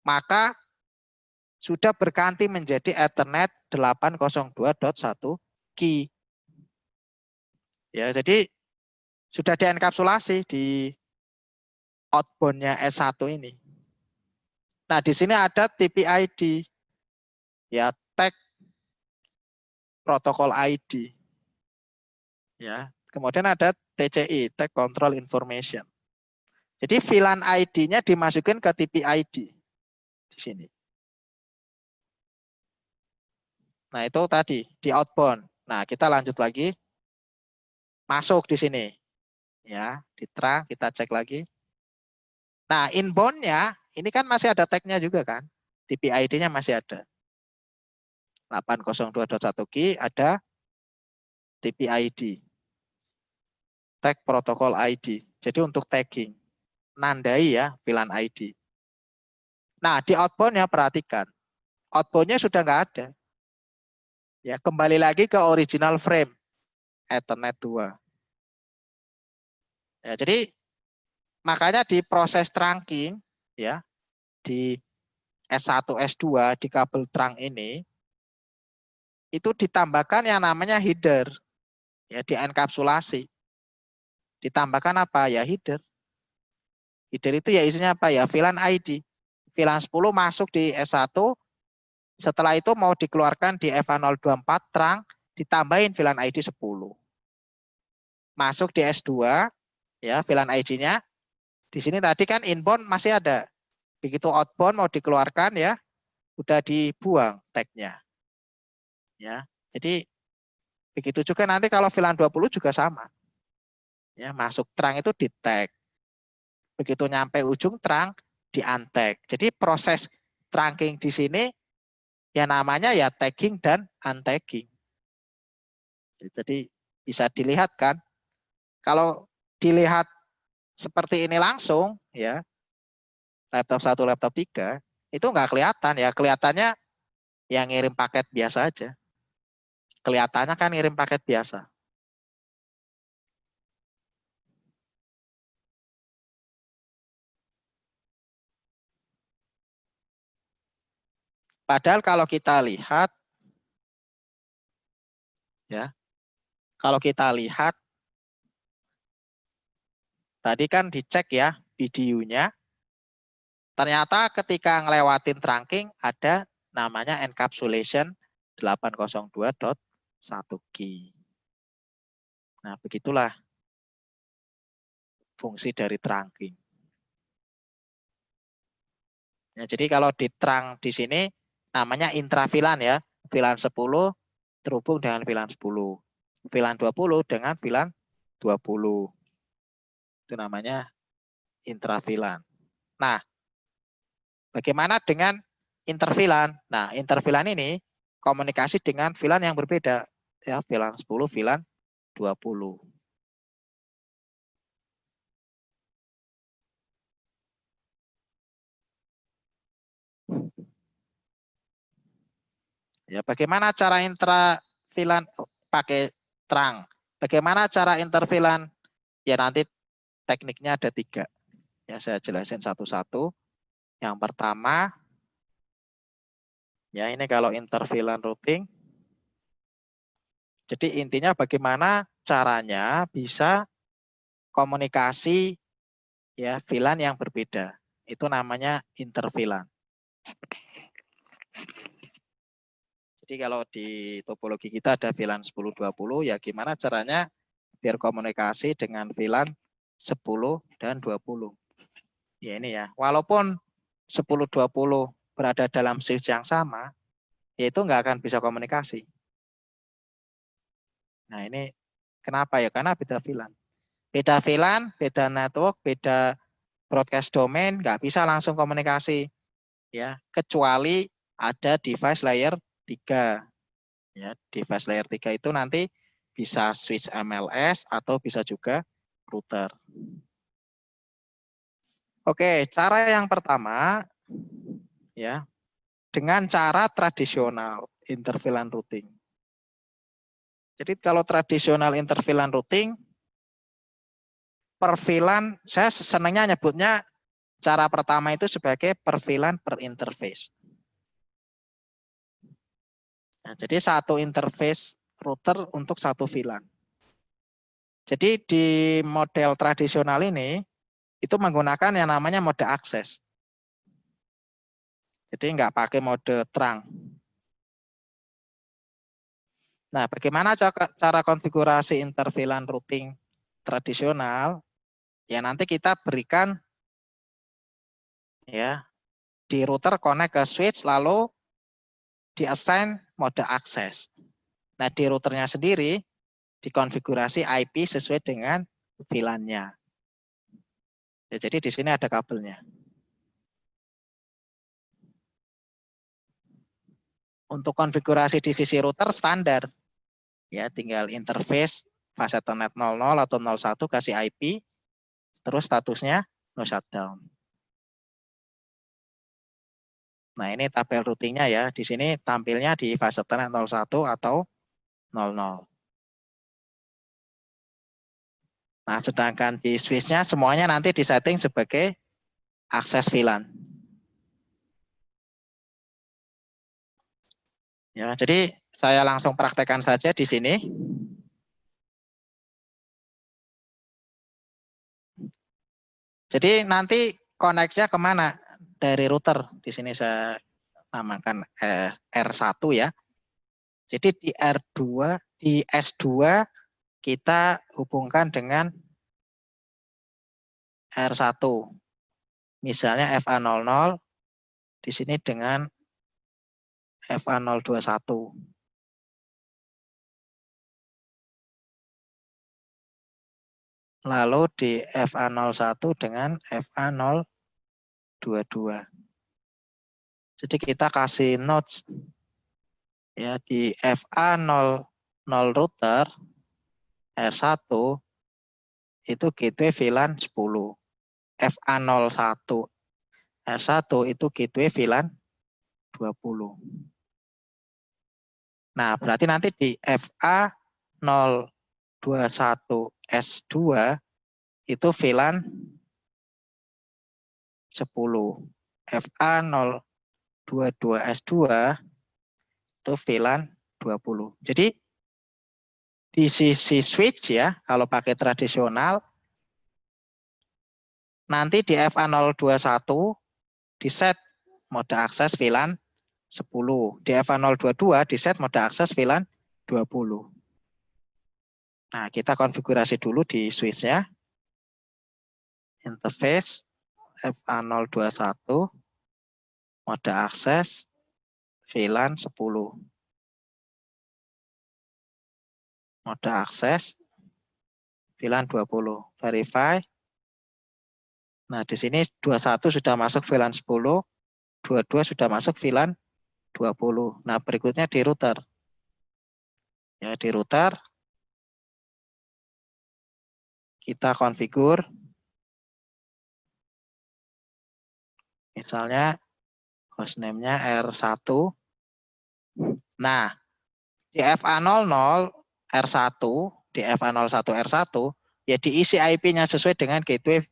maka sudah berganti menjadi Ethernet 802.1 key. Ya, jadi sudah dienkapsulasi di outbound-nya S1 ini. Nah, di sini ada TPID. Ya, tag protokol ID. Ya, kemudian ada TCI, tag control information. Jadi VLAN ID-nya dimasukin ke TPID di sini. Nah, itu tadi di outbound. Nah, kita lanjut lagi. Masuk di sini. Ya, di terang kita cek lagi. Nah, inbound-nya ini kan masih ada tag-nya juga kan. TPID-nya masih ada. 802.1 key ada TPID. Tag protokol ID. Jadi untuk tagging. Nandai ya VLAN ID. Nah, di outbound-nya perhatikan. Outbound-nya sudah nggak ada. Ya, kembali lagi ke original frame. Ethernet 2. Ya, jadi makanya di proses trunking ya di S1 S2 di kabel trunk ini itu ditambahkan yang namanya header ya di enkapsulasi. Ditambahkan apa ya header. Header itu ya isinya apa ya VLAN ID. VLAN 10 masuk di S1 setelah itu mau dikeluarkan di FA024 trunk ditambahin VLAN ID 10. Masuk di S2 ya VLAN ID-nya. Di sini tadi kan inbound masih ada. Begitu outbound mau dikeluarkan ya udah dibuang tag-nya. Ya. Jadi Begitu juga nanti kalau VLAN 20 juga sama. Ya, masuk terang itu di tag. Begitu nyampe ujung terang di untag. Jadi proses trunking di sini ya namanya ya tagging dan untagging. Jadi bisa dilihat kan, kalau dilihat seperti ini langsung ya, laptop 1, laptop 3 itu nggak kelihatan ya, kelihatannya yang ngirim paket biasa aja. Kelihatannya kan ngirim paket biasa. Padahal kalau kita lihat ya, kalau kita lihat tadi kan dicek ya videonya, ternyata ketika ngelewatin trunking ada namanya encapsulation 802.1G. Nah, begitulah fungsi dari trunking. Ya, jadi kalau di terang di sini namanya intravilan ya. VLAN 10 terhubung dengan VLAN 10. VLAN 20 dengan VLAN 20. Itu namanya intravilan. Nah, bagaimana dengan intervilan? Nah, intervilan ini komunikasi dengan VLAN yang berbeda. Ya, VLAN 10, VLAN 20. Ya, bagaimana cara intravilan pakai terang? Bagaimana cara intervilan? Ya, nanti tekniknya ada 3. Ya, saya jelasin satu-satu. Yang pertama, ya ini kalau intervilan routing. Jadi intinya bagaimana caranya bisa komunikasi ya VLAN yang berbeda. Itu namanya intervilan. Jadi kalau di topologi kita ada VLAN 10-20, ya gimana caranya biar komunikasi dengan VLAN 10 dan 20. Ya ini ya, walaupun 10-20 berada dalam switch yang sama, ya itu nggak akan bisa komunikasi. Nah ini kenapa ya? Karena beda VLAN. Beda VLAN, beda network, beda broadcast domain, nggak bisa langsung komunikasi. Ya, kecuali ada device layer 3. Ya, device layer 3 itu nanti bisa switch MLS atau bisa juga router. Oke, cara yang pertama ya, dengan cara tradisional interVLAN routing. Jadi kalau tradisional interVLAN routing, per VLAN, saya senangnya nyebutnya cara pertama itu sebagai per VLAN per interface. Nah, jadi satu interface router untuk satu VLAN. Jadi di model tradisional ini, itu menggunakan yang namanya mode akses. Jadi nggak pakai mode terang. Nah, bagaimana cara konfigurasi interVLAN routing tradisional? Ya nanti kita berikan ya di router connect ke switch lalu di-assign mode akses. Nah, di routernya sendiri dikonfigurasi IP sesuai dengan VLAN-nya. Ya, jadi di sini ada kabelnya. Untuk konfigurasi di sisi router standar. Ya, tinggal interface fase Ethernet 00 atau 01 kasih IP, terus statusnya no shutdown. Nah, ini tabel routingnya ya. Di sini tampilnya di fase Ethernet 01 atau 00. Nah, sedangkan di switch-nya semuanya nanti disetting sebagai akses VLAN. Ya, jadi saya langsung praktekkan saja di sini. Jadi nanti koneksinya kemana? Dari router. Di sini saya namakan R1 ya. Jadi di R2, di S2 kita hubungkan dengan R1. Misalnya FA00 di sini dengan FA021. lalu di FA01 dengan FA022. Jadi kita kasih notes ya di FA00 router R1 itu gateway VLAN 10. FA01 R1 itu gateway VLAN 20. Nah, berarti nanti di FA021 S2 itu VLAN 10. FA022 S2 itu VLAN 20. Jadi di sisi switch ya, kalau pakai tradisional, nanti di FA021 di set mode akses VLAN 10. Di FA022 di set mode akses VLAN 20. Nah, kita konfigurasi dulu di switch-nya. Interface FA021 mode akses VLAN 10. Mode akses VLAN 20. Verify. Nah, di sini 21 sudah masuk VLAN 10, 22 sudah masuk VLAN 20. Nah, berikutnya di router. Ya, di router kita konfigur. Misalnya hostname-nya R1. Nah, di FA00 R1, di FA01 R1, ya diisi IP-nya sesuai dengan gateway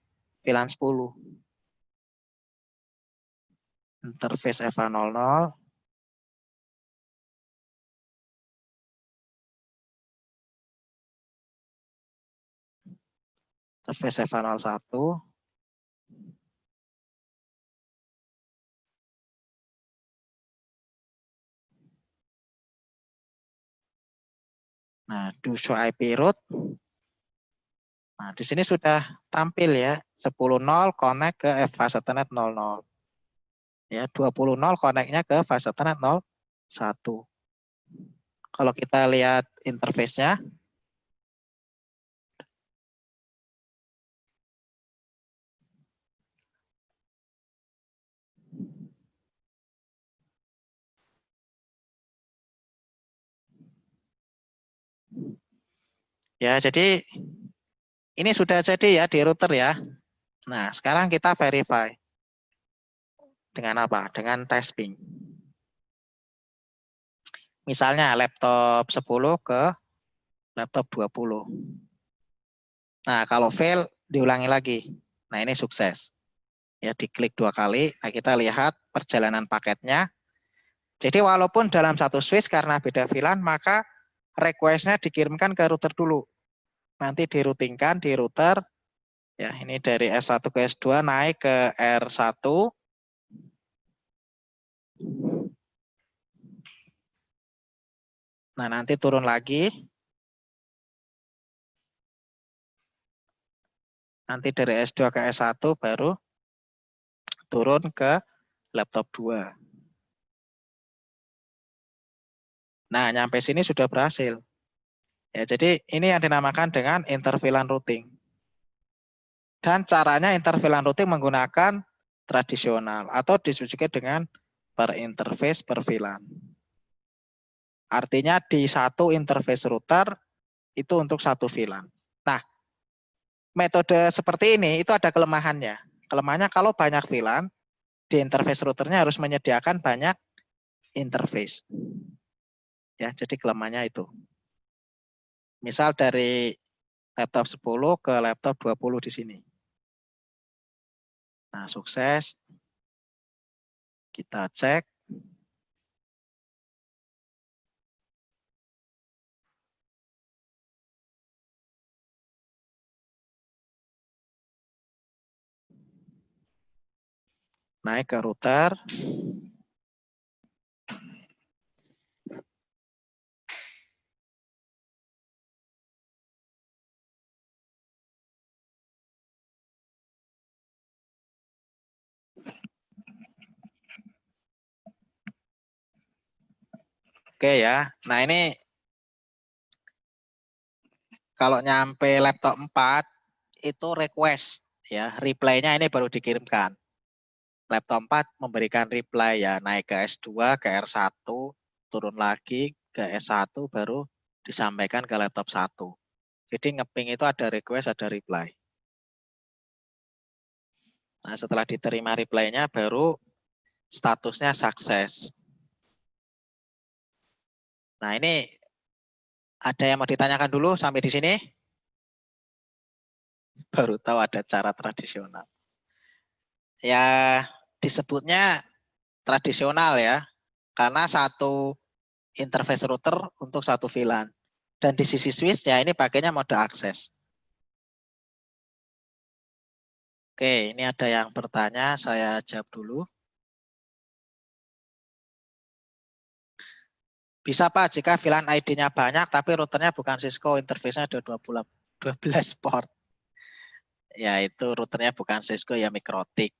VLAN 10. Interface FA00. Interface FA01. Nah, do show IP route. Nah, di sini sudah tampil ya, 10.0 connect ke fast ethernet 00. Ya, 20.0 connect-nya ke fast ethernet 01. Kalau kita lihat interface-nya, ya, jadi ini sudah jadi ya di router ya. Nah, sekarang kita verify. Dengan apa? Dengan testing. Misalnya laptop 10 ke laptop 20. Nah, kalau fail diulangi lagi. Nah, ini sukses. Ya, diklik 2 kali. Nah, kita lihat perjalanan paketnya. Jadi walaupun dalam satu switch karena beda VLAN, maka request-nya dikirimkan ke router dulu. Nanti diroutingkan di router. Ya, ini dari S1 ke S2 naik ke R1. Nah, nanti turun lagi. Nanti dari S2 ke S1 baru turun ke laptop 2. Nah, nyampe sini sudah berhasil. Ya, jadi ini yang dinamakan dengan inter-VLAN routing. Dan caranya inter-VLAN routing menggunakan tradisional atau disebut juga dengan per interface per VLAN. Artinya di satu interface router itu untuk satu VLAN. Nah, metode seperti ini itu ada kelemahannya. Kelemahannya kalau banyak VLAN, di interface routernya harus menyediakan banyak interface. Ya, jadi kelemahannya itu. Misal dari laptop 10 ke laptop 20 di sini. Nah, sukses. Kita cek. Naik ke router. Oke ya. Nah, ini kalau nyampe laptop 4 itu request ya, reply-nya ini baru dikirimkan. Laptop 4 memberikan reply ya, naik ke S2, ke R1, turun lagi ke S1 baru disampaikan ke laptop 1. Jadi ngeping itu ada request, ada reply. Nah, setelah diterima reply-nya baru statusnya sukses. Nah, ini ada yang mau ditanyakan dulu sampai di sini? Baru tahu ada cara tradisional. Ya, disebutnya tradisional ya, karena satu interface router untuk satu VLAN. Dan di sisi switch ya ini pakainya mode akses. Oke, ini ada yang bertanya, saya jawab dulu. Bisa Pak, jika VLAN ID-nya banyak tapi routernya bukan Cisco, interface-nya ada 12 port. Ya itu routernya bukan Cisco ya Mikrotik.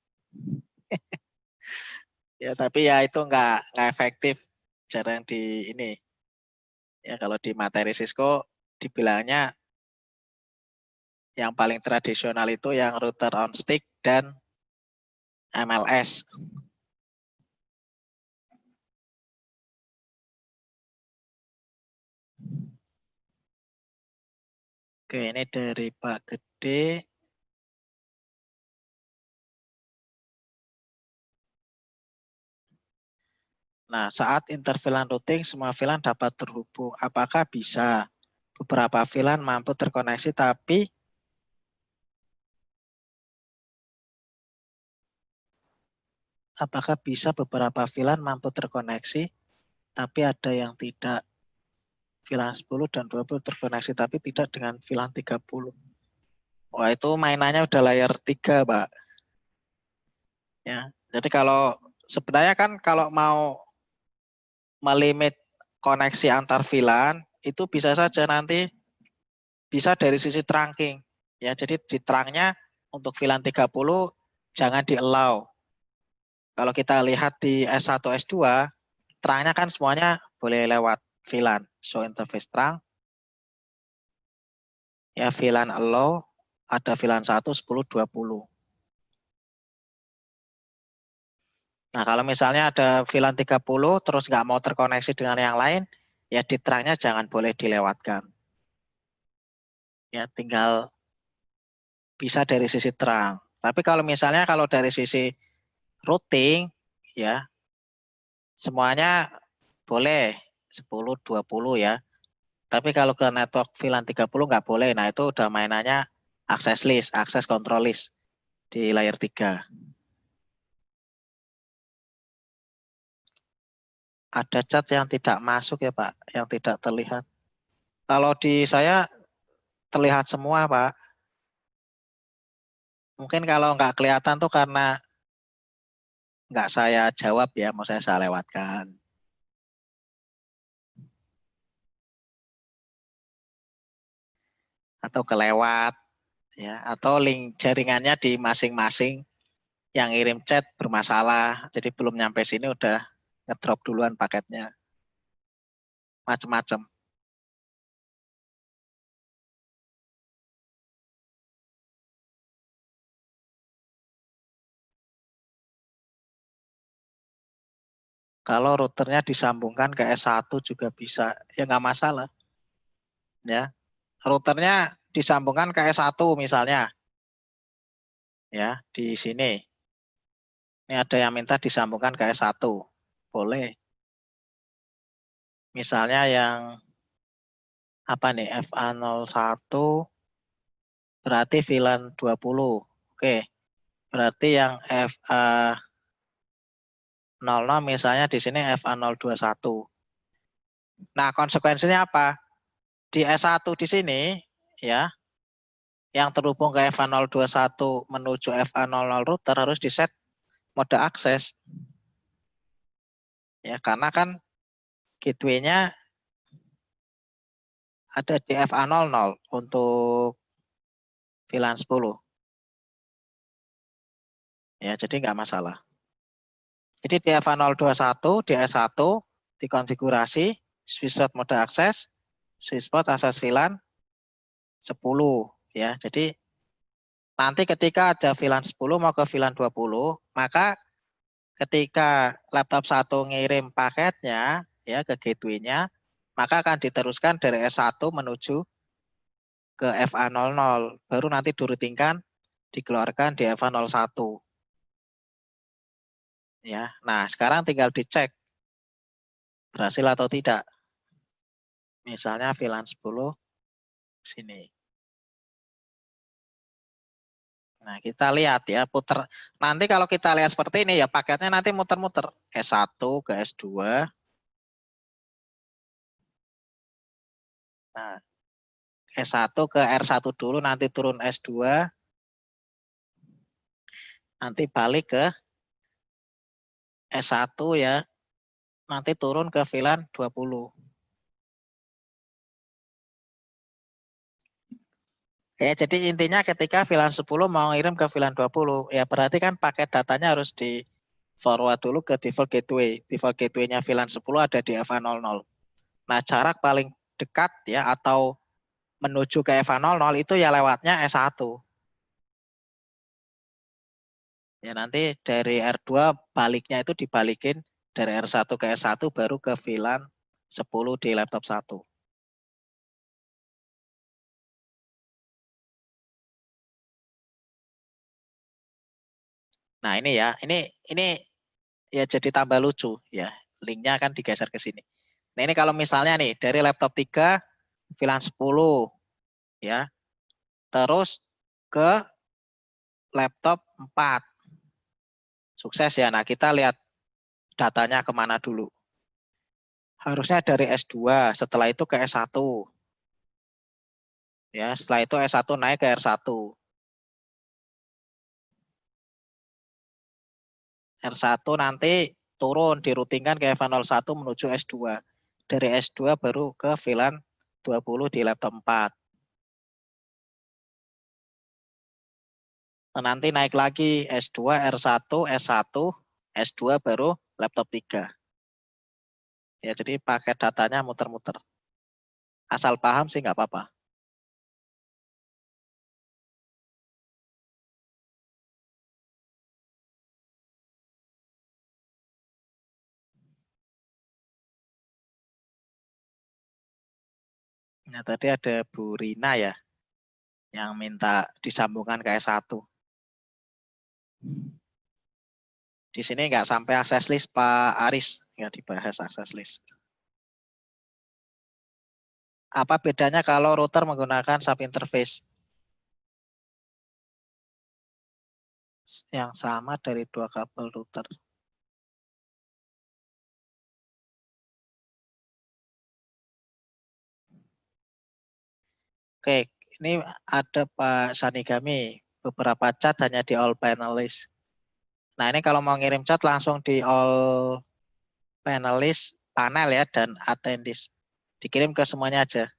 Ya tapi ya itu nggak efektif, jarang di ini. Ya kalau di materi Cisco dibilangnya yang paling tradisional itu yang router on stick dan MLS. Oke, ini dari Pak Gede. Nah, saat interVLAN routing, semua VLAN dapat terhubung. Apakah bisa? Beberapa VLAN mampu terkoneksi, tapi apakah bisa beberapa VLAN mampu terkoneksi, tapi ada yang tidak? VLAN 10 dan 20 terkoneksi, tapi tidak dengan VLAN 30. Wah, itu mainannya udah layar 3, Pak. Ya, jadi kalau sebenarnya kan kalau mau melimit koneksi antar VLAN, itu bisa saja nanti bisa dari sisi trunking. Ya, jadi di trungnya untuk VLAN 30 jangan di-allow. Kalau kita lihat di S1, S2, trungnya kan semuanya boleh lewat VLAN. So interface trunk, ya VLAN allow, ada VLAN 1, 10, 20. Nah, kalau misalnya ada VLAN 30 terus nggak mau terkoneksi dengan yang lain, ya di trungnya jangan boleh dilewatkan. Ya, tinggal bisa dari sisi trunk. Tapi kalau misalnya kalau dari sisi routing, ya semuanya boleh 10, 20 ya. Tapi kalau ke network VLAN 30 nggak boleh. Nah, itu udah mainannya access list, access control list di layer 3. Ada chat yang tidak masuk ya, Pak, yang tidak terlihat. Kalau di saya terlihat semua, Pak. Mungkin kalau nggak kelihatan tuh karena nggak saya jawab ya, mau saya lewatkan. Atau kelewat, ya, atau link jaringannya di masing-masing yang ngirim chat bermasalah, jadi belum nyampe sini udah ngedrop duluan paketnya, macem-macem. Kalau routernya disambungkan ke S1 juga bisa, ya nggak masalah. Ya, routernya disambungkan ke S1 misalnya, ya di sini. Ini ada yang minta disambungkan ke S1, boleh. Misalnya yang apa nih, FA01 berarti VLAN 20. Oke, berarti yang FA00 misalnya di sini FA021. Nah, konsekuensinya apa? Di S1 di sini ya, yang terhubung ke FA021 menuju FA00 router harus di-set mode akses. Ya, karena kan gateway-nya ada di FA00 untuk VLAN 10. Ya, jadi nggak masalah. Jadi di FA021 di S1 dikonfigurasi switch mode akses, switch port akses VLAN 10 ya. Jadi Nanti ketika ada VLAN 10 mau ke VLAN 20, maka ketika laptop 1 ngirim paketnya ya ke gateway-nya, maka akan diteruskan dari S1 menuju ke FA00, baru nanti dirutingkan dikeluarkan di FA01. Ya. Nah, sekarang tinggal dicek berhasil atau tidak. Misalnya VLAN 10 sini. Nah, kita lihat ya, puter. Nanti kalau kita lihat seperti ini ya, paketnya nanti muter-muter. S1 ke S2. Nah, S1 ke R1 dulu, nanti turun S2. Nanti balik ke S1 ya, nanti turun ke VLAN 20. Ya, jadi intinya ketika VLAN 10 mau ngirim ke VLAN 20, ya berarti kan paket datanya harus di forward dulu ke default gateway. Default gateway-nya VLAN 10 ada di FA00. Nah, jarak paling dekat ya atau menuju ke FA00 itu ya lewatnya S1. Ya, nanti dari R2 baliknya itu dibalikin dari R1 ke S1 baru ke VLAN 10 di laptop 1. Nah, ini ya, ini ya jadi tambah lucu ya. Linknya akan digeser ke sini. Nah, ini kalau misalnya nih dari laptop 3 VLAN 10 ya, terus ke laptop 4. Sukses ya. Nah, kita lihat datanya kemana dulu. Harusnya dari S2, setelah itu ke S1. Ya, setelah itu S1 naik ke R1. R1 nanti turun dirutingkan ke FA01 menuju S2. Dari S2 baru ke VLAN 20 di laptop 4. Nanti naik lagi S2, R1, S1, S2 baru laptop 3. Ya, jadi paket datanya muter-muter. Asal paham sih nggak apa-apa. Nah, tadi ada Bu Rina ya, yang minta disambungkan ke S1. Di sini nggak sampai akses list Pak Aris, nggak dibahas akses list. Apa bedanya kalau router menggunakan sub interface? Yang sama dari dua kabel router. Oke, ini ada Pak Sanigami. Beberapa chat hanya di all panelist. Nah, ini kalau mau ngirim chat langsung di all panelist, panel ya, dan attendees. Dikirim ke semuanya aja.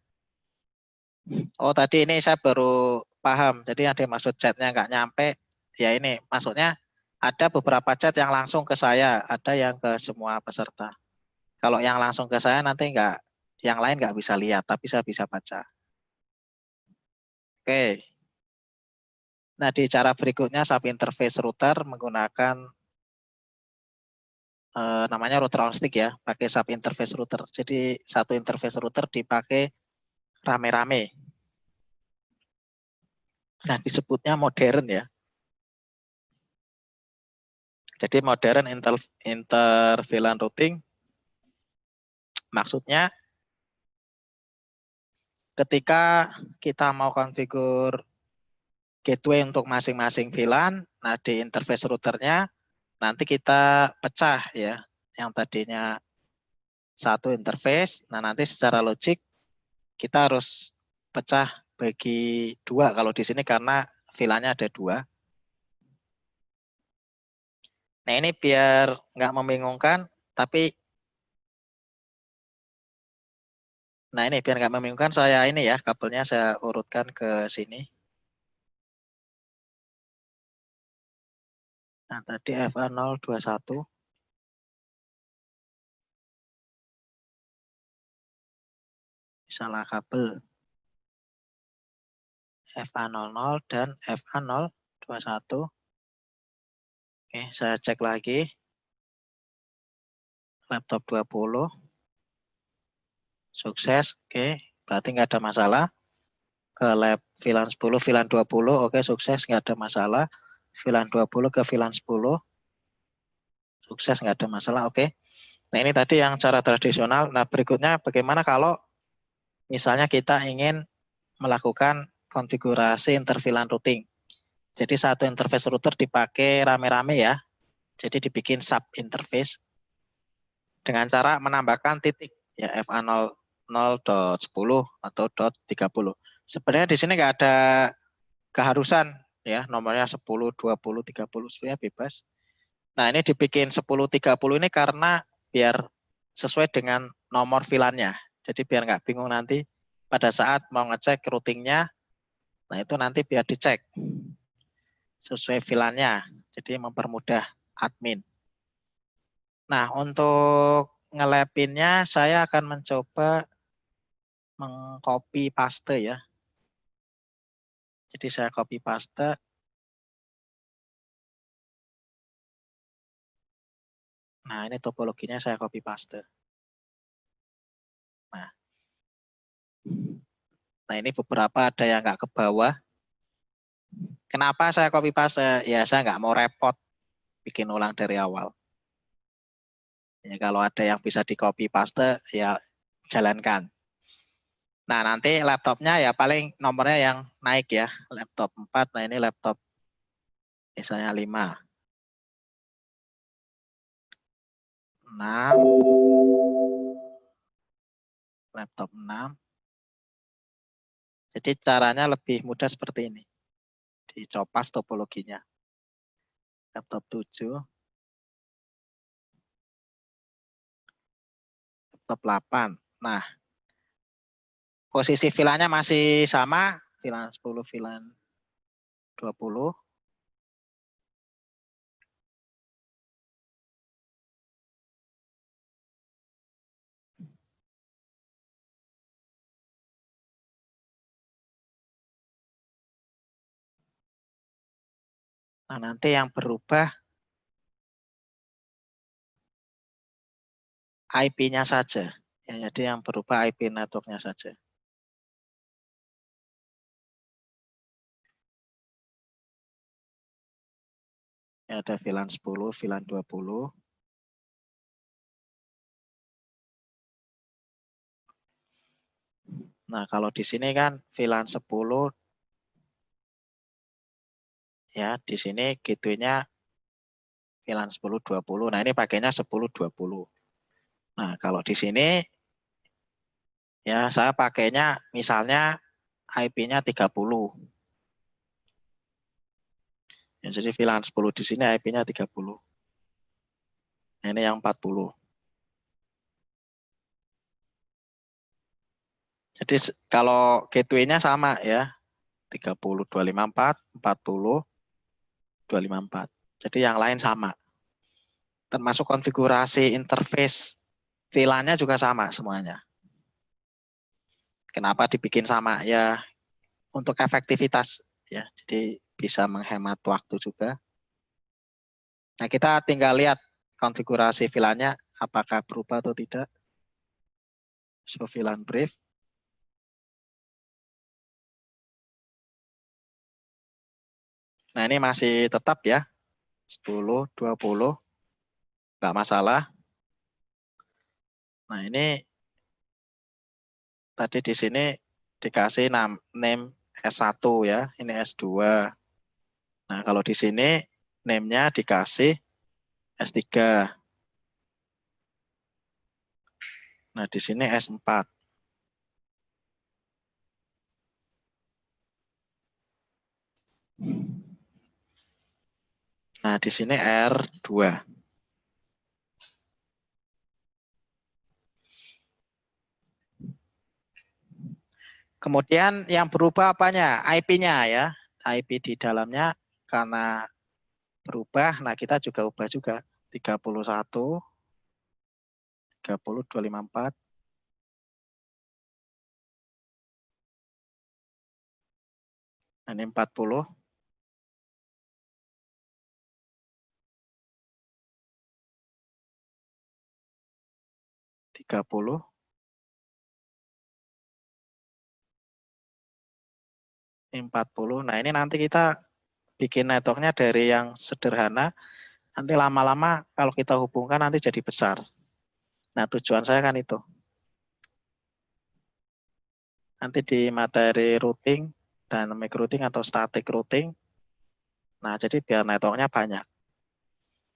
Oh, tadi ini saya baru paham. Jadi ada yang maksud chatnya nggak nyampe. Ya ini, maksudnya ada beberapa chat yang langsung ke saya, ada yang ke semua peserta. Kalau yang langsung ke saya nanti nggak, yang lain nggak bisa lihat, tapi saya bisa baca. Oke. Nah, di cara berikutnya sub interface router menggunakan namanya router on stick ya, pakai sub interface router. Jadi satu interface router dipakai rame-rame. Nah, disebutnya modern ya. Jadi modern inter VLAN routing maksudnya ketika kita mau konfigur gateway untuk masing-masing VLAN, nah di interface routernya nanti kita pecah ya, yang tadinya satu interface, nah nanti secara logik kita harus pecah bagi dua kalau di sini karena VLAN-nya ada dua. Nah ini biar nggak membingungkan, tapi nah ini biar nggak membingungkan saya ini ya kabelnya saya urutkan ke sini. Nah tadi FA021 salah kabel. FA00 dan FA021. Oke, saya cek lagi. Laptop 20. Sukses. Oke, berarti nggak ada masalah. Ke lab VLAN 10, VLAN 20. Oke, sukses, nggak ada masalah. VLAN 20 ke VLAN 10. Sukses, nggak ada masalah. Oke. Nah, ini tadi yang cara tradisional. Nah, berikutnya bagaimana kalau misalnya kita ingin melakukan konfigurasi interVLAN routing. Jadi satu interface router dipakai rame-rame ya. Jadi dibikin sub interface dengan cara menambahkan titik ya FA00.10 atau .30. Sebenarnya di sini nggak ada keharusan ya, nomornya 10, 20, 30 sebenarnya bebas. Nah, ini dibikin 10, 30 ini karena biar sesuai dengan nomor VLAN-nya. Jadi biar nggak bingung nanti pada saat mau ngecek routingnya, nah itu nanti biar dicek sesuai VLAN-nya. Jadi mempermudah admin. Nah, untuk ngelapinnya saya akan mencoba mengcopy paste ya. Jadi saya copy paste. Nah, ini topologinya saya copy paste. Nah, ini beberapa ada yang nggak ke bawah. Kenapa saya copy paste? Ya, saya nggak mau repot bikin ulang dari awal. Ya, kalau ada yang bisa di copy paste, ya jalankan. Nah, nanti laptopnya ya paling nomornya yang naik ya. Laptop 4, nah ini laptop misalnya 5. 6. Laptop 6. Jadi caranya lebih mudah seperti ini. Dicopas topologinya. Laptop 7. Laptop 8. Nah, posisi VLAN-nya masih sama. VLAN 10, VLAN 20. Nah, nanti yang berubah IP-nya saja. Ya, jadi yang berubah IP network-nya saja. Ya, ada VLAN 10, VLAN 20. Nah, kalau di sini kan VLAN 10 ya, di sini gateway-nya VLAN 10, 20. Nah, ini pakainya 10, 20. Nah, kalau di sini ya saya pakainya misalnya IP-nya 30. Ya, jadi VLAN 10 di sini IP-nya 30. Nah, ini yang 40. Jadi kalau gateway-nya sama ya. 30, 254, 40, 254. Jadi yang lain sama. Termasuk konfigurasi interface VLAN-nya juga sama semuanya. Kenapa dibikin sama? Ya untuk efektivitas ya. Jadi bisa menghemat waktu juga. Nah, kita tinggal lihat konfigurasi VLAN-nya apakah berubah atau tidak. So VLAN brief. Nah, ini masih tetap ya. 10, 20. Enggak masalah. Nah, ini tadi di sini dikasih name S1 ya, ini S2. Nah, kalau di sini name-nya dikasih S3. Nah, di sini S4. Nah, di sini R2. Kemudian yang berubah apanya? IP-nya ya. IP di dalamnya karena berubah, nah kita juga ubah juga. 31, 30, 254. Ini 40. 30. 40. Nah, ini nanti kita bikin networknya dari yang sederhana. Nanti lama-lama kalau kita hubungkan nanti jadi besar. Nah, tujuan saya kan itu. Nanti di materi routing, dynamic routing atau static routing. Nah, jadi biar networknya banyak.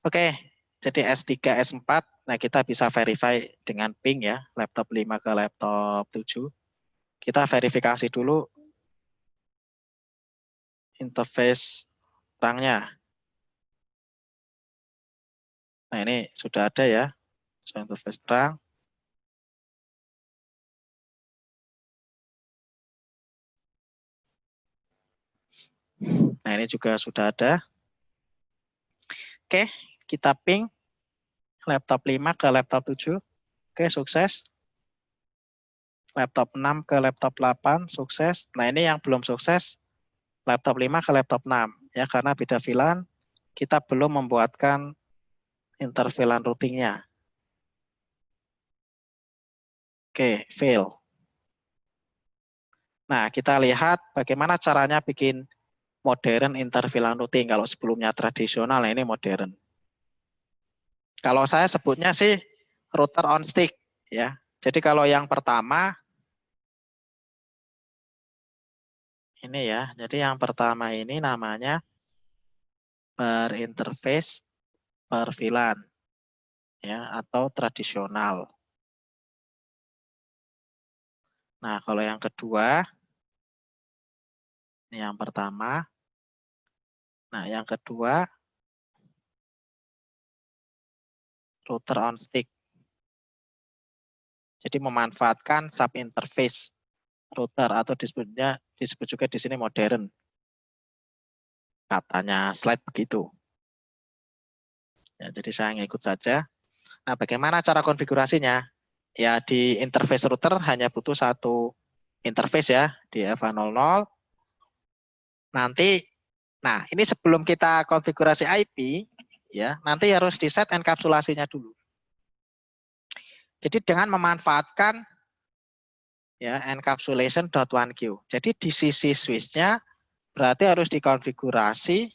Oke, jadi S3, S4. Nah, kita bisa verify dengan ping ya, laptop 5 ke laptop 7. Kita verifikasi dulu interface terangnya. Nah, ini sudah ada ya, interface terang. Nah, ini juga sudah ada. Oke, kita ping laptop 5 ke laptop 7. Oke, sukses. Laptop 6 ke laptop 8, sukses. Nah, ini yang belum sukses, laptop 5 ke laptop 6. Ya, karena beda VLAN, kita belum membuatkan interVLAN routingnya. Oke, fail. Nah, kita lihat bagaimana caranya bikin modern interVLAN routing. Kalau sebelumnya tradisional, ini modern. Kalau saya sebutnya sih router on stick. Ya. Jadi kalau yang pertama, ini ya. Jadi yang pertama ini namanya per interface per VLAN. Ya, atau tradisional. Nah, kalau yang kedua, ini yang pertama. Nah, yang kedua, router on stick. Jadi memanfaatkan sub interface router atau disebut juga di sini modern. Katanya slide begitu. Ya, jadi saya ngikut saja. Nah, bagaimana cara konfigurasinya? Ya, di interface router hanya butuh satu interface ya, di FA00. Nanti, nah ini sebelum kita konfigurasi IP, ya nanti harus di set enkapsulasinya dulu. Jadi dengan memanfaatkan ya encapsulation.1q. Jadi di sisi switch-nya berarti harus dikonfigurasi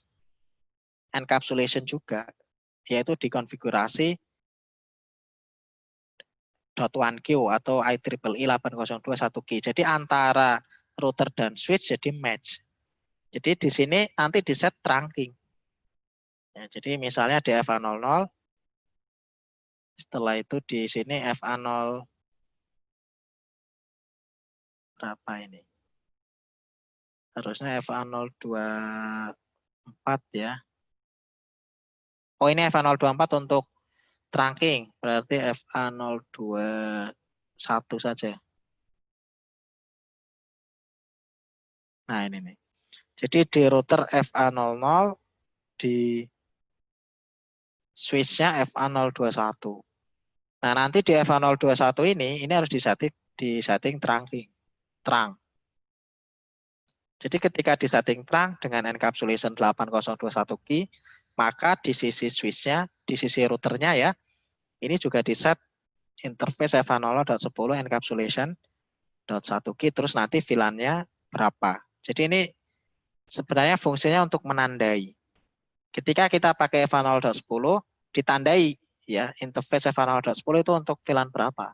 encapsulation juga, yaitu dikonfigurasi .1q atau IEEE 8021Q. Jadi antara router dan switch jadi match. Jadi di sini nanti di set trunking. Ya, jadi misalnya di FA00, setelah itu di sini FA0 berapa ini? Harusnya FA024 ya. Oh, ini FA024 untuk trunking, berarti FA021 saja. Nah, ini nih. Jadi di router FA00 di switch-nya FA021. Nah, nanti di FA021 ini harus disetting trunking, terang. Jadi ketika disetting terang dengan encapsulation 8021Q, maka di sisi switch-nya, di sisi routernya ya, ini juga di set interface FA00.10 encapsulation.1Q, terus nanti VLAN-nya berapa. Jadi ini sebenarnya fungsinya untuk menandai. Ketika kita pakai FA0.10, ditandai ya interface FA0.10 itu untuk VLAN berapa.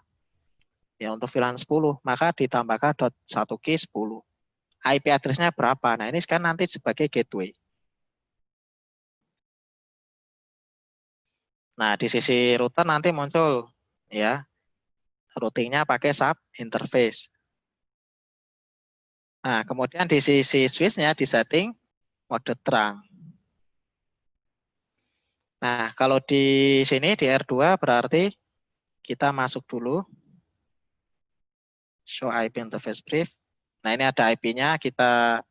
Ya untuk VLAN 10, maka ditambahkan .1Q 10. IP address-nya berapa. Nah, ini kan nanti sebagai gateway. Nah, di sisi router nanti muncul ya routingnya pakai sub interface. Nah, kemudian di sisi switch-nya disetting mode terang. Nah, kalau di sini di R2 berarti kita masuk dulu show IP interface brief. Nah, ini ada IP-nya, kita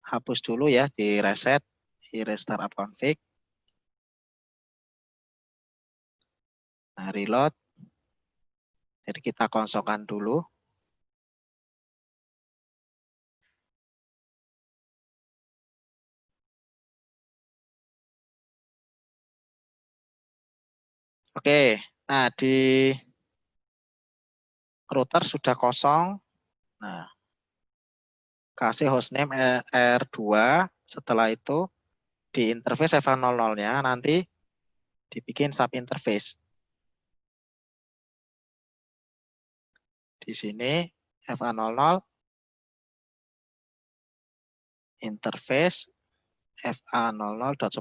hapus dulu ya, di reset, di restart up config. Nah, reload. Jadi kita kosongkan dulu. Oke, nah di router sudah kosong. Nah, kasih hostname R2. Setelah itu di interface FA00-nya nanti dibikin sub interface. Di sini FA00 interface FA00.10.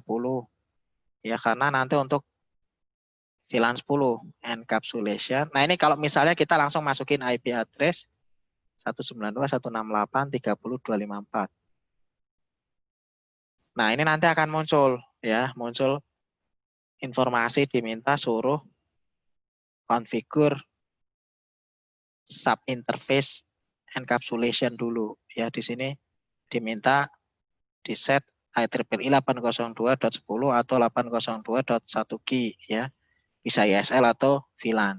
Ya, karena nanti untuk VLAN 10 encapsulation. Nah, ini kalau misalnya kita langsung masukin IP address 192.168.30.254. Nah, ini nanti akan muncul ya, muncul informasi diminta suruh configure sub interface encapsulation dulu ya. Di sini diminta di set IEEE 802.10 atau 802.1G ya. Bisa ISL atau VLAN.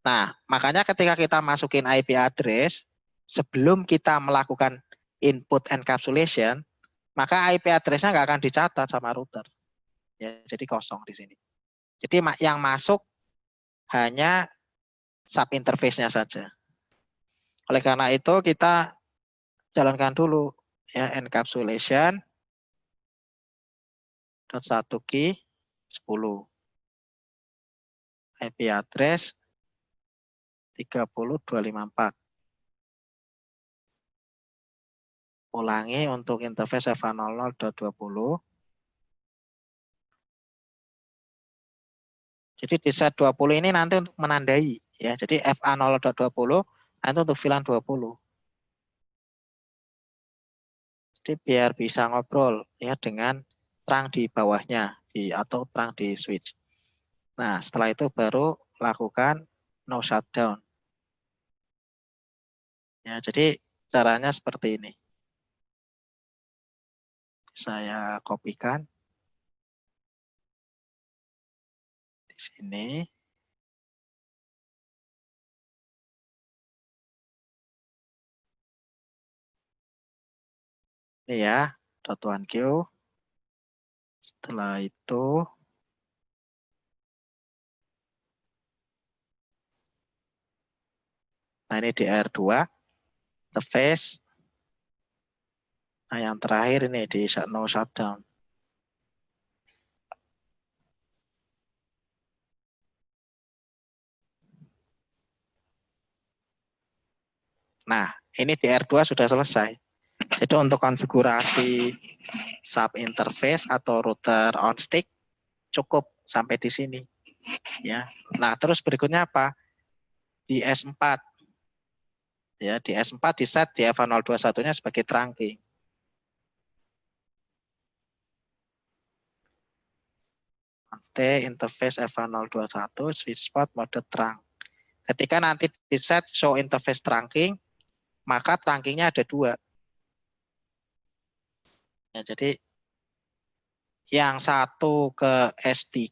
Nah, makanya ketika kita masukin IP address sebelum kita melakukan input encapsulation, maka IP address-nya nggak akan dicatat sama router. Ya, jadi kosong di sini. Jadi yang masuk hanya sub interface-nya saja. Oleh karena itu kita jalankan dulu ya encapsulation .1G 10 IP address 30.254. Ulangi untuk interface FA00.20. Jadi di set 20 ini nanti untuk menandai ya. Jadi FA0.20 nanti untuk VLAN 20. Jadi biar bisa ngobrol ya dengan terang di bawahnya atau terang di switch. Nah, setelah itu baru lakukan no shutdown. Ya, jadi caranya seperti ini. Saya kopikan di sini. Ini ya, .1Q. Setelah itu nah ini di R2 interface. Nah, yang terakhir ini di no shutdown. Nah, ini di R2 sudah selesai. Jadi untuk konfigurasi sub interface atau router on stick cukup sampai di sini. Ya. Nah, terus berikutnya apa? Di S4. Ya, di S4 di set di FA021-nya sebagai trunking. Interface FA021 switch spot mode trunk. Ketika nanti di set show interface trunking, maka trunkingnya ada dua. Ya, jadi yang satu ke S3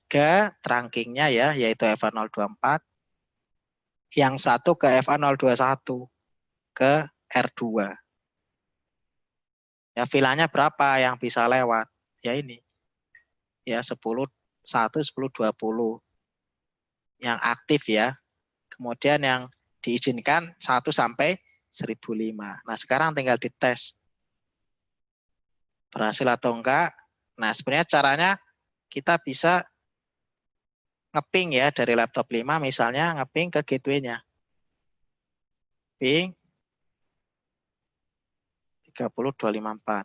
trunkingnya ya, yaitu FA024. Yang satu ke FA021 ke R2. Ya, VLAN-nya berapa yang bisa lewat? Ya ini. Ya 10, 1, 10, 20. Yang aktif ya. Kemudian yang diizinkan 1 sampai 1005. Nah, sekarang tinggal dites. Berhasil atau enggak? Nah, sebenarnya caranya kita bisa ngeping ya dari laptop 5 misalnya ngeping ke gateway-nya. Ping 30.254.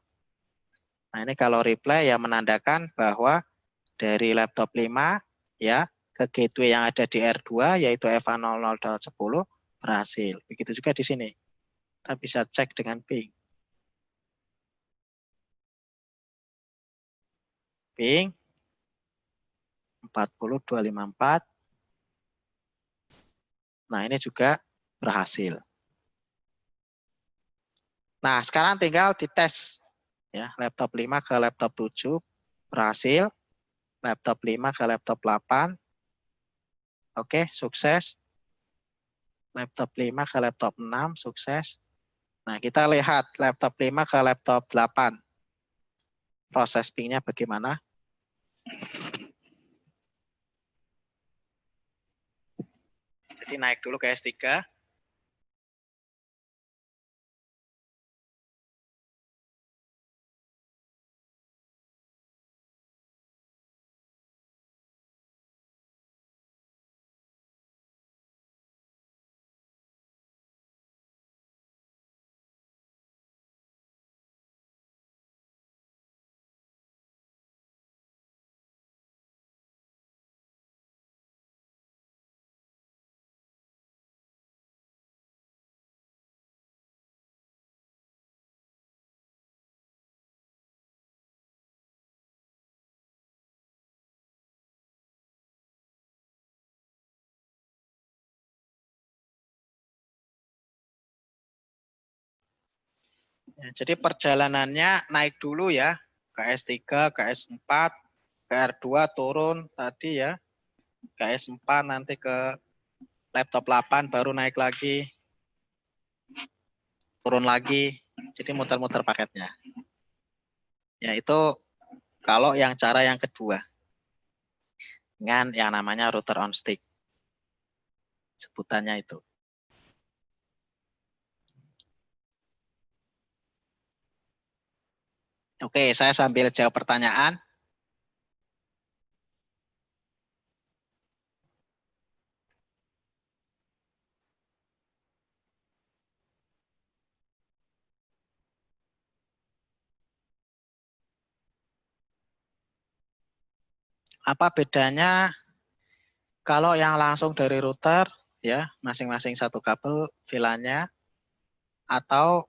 Nah, ini kalau reply ya menandakan bahwa dari laptop 5 ya ke gateway yang ada di R2 yaitu FA00.10 berhasil. Begitu juga di sini. Kita bisa cek dengan ping. Ping 40.254. Nah, ini juga berhasil. Nah, sekarang tinggal dites ya, laptop 5 ke laptop 7 berhasil. Laptop 5 ke laptop 8. Oke, sukses. Laptop 5 ke laptop 6 sukses. Nah, kita lihat laptop 5 ke laptop 8. Proses pingnya bagaimana? Jadi naik dulu ke S3. Ya, jadi perjalanannya naik dulu ya ke S3, ke S4, ke R2 turun tadi ya, ke S4 nanti ke laptop 8 baru naik lagi, turun lagi, jadi muter-muter paketnya. Ya itu kalau yang cara yang kedua dengan yang namanya router on stick, sebutannya itu. Oke, saya sambil jawab pertanyaan. Apa bedanya kalau yang langsung dari router ya, masing-masing satu kabel VLAN-nya, atau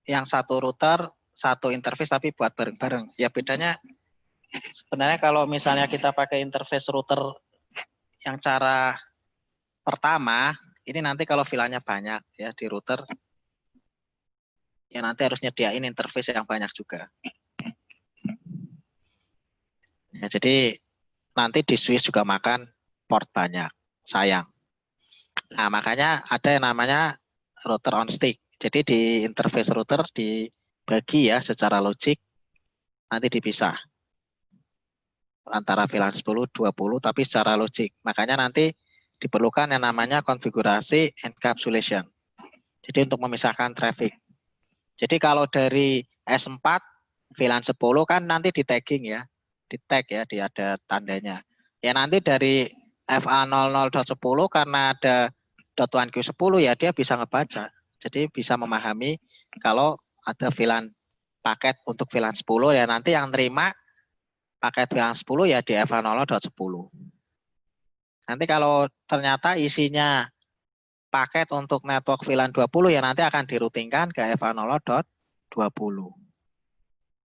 yang satu router satu interface tapi buat bareng-bareng. Ya bedanya sebenarnya kalau misalnya kita pakai interface router yang cara pertama, ini nanti kalau VLAN-nya banyak ya di router, ya nanti harus nyediain interface yang banyak juga. Ya, jadi nanti di switch juga makan port banyak, sayang. Nah, makanya ada yang namanya router on stick. Jadi di interface router dibagi ya secara logik, nanti dipisah antara VLAN 10, 20, tapi secara logik. Makanya nanti diperlukan yang namanya konfigurasi encapsulation. Jadi untuk memisahkan traffic. Jadi kalau dari S4, VLAN 10 kan nanti di tagging ya, di tag ya, dia ada tandanya. Ya nanti dari FA00.10 karena ada .1Q10 ya dia bisa ngebaca. Jadi bisa memahami kalau ada VLAN paket untuk VLAN 10 ya nanti yang terima paket VLAN 10 ya di FA00.10. Nanti kalau ternyata isinya paket untuk network VLAN 20 ya nanti akan dirutingkan ke FA00.20.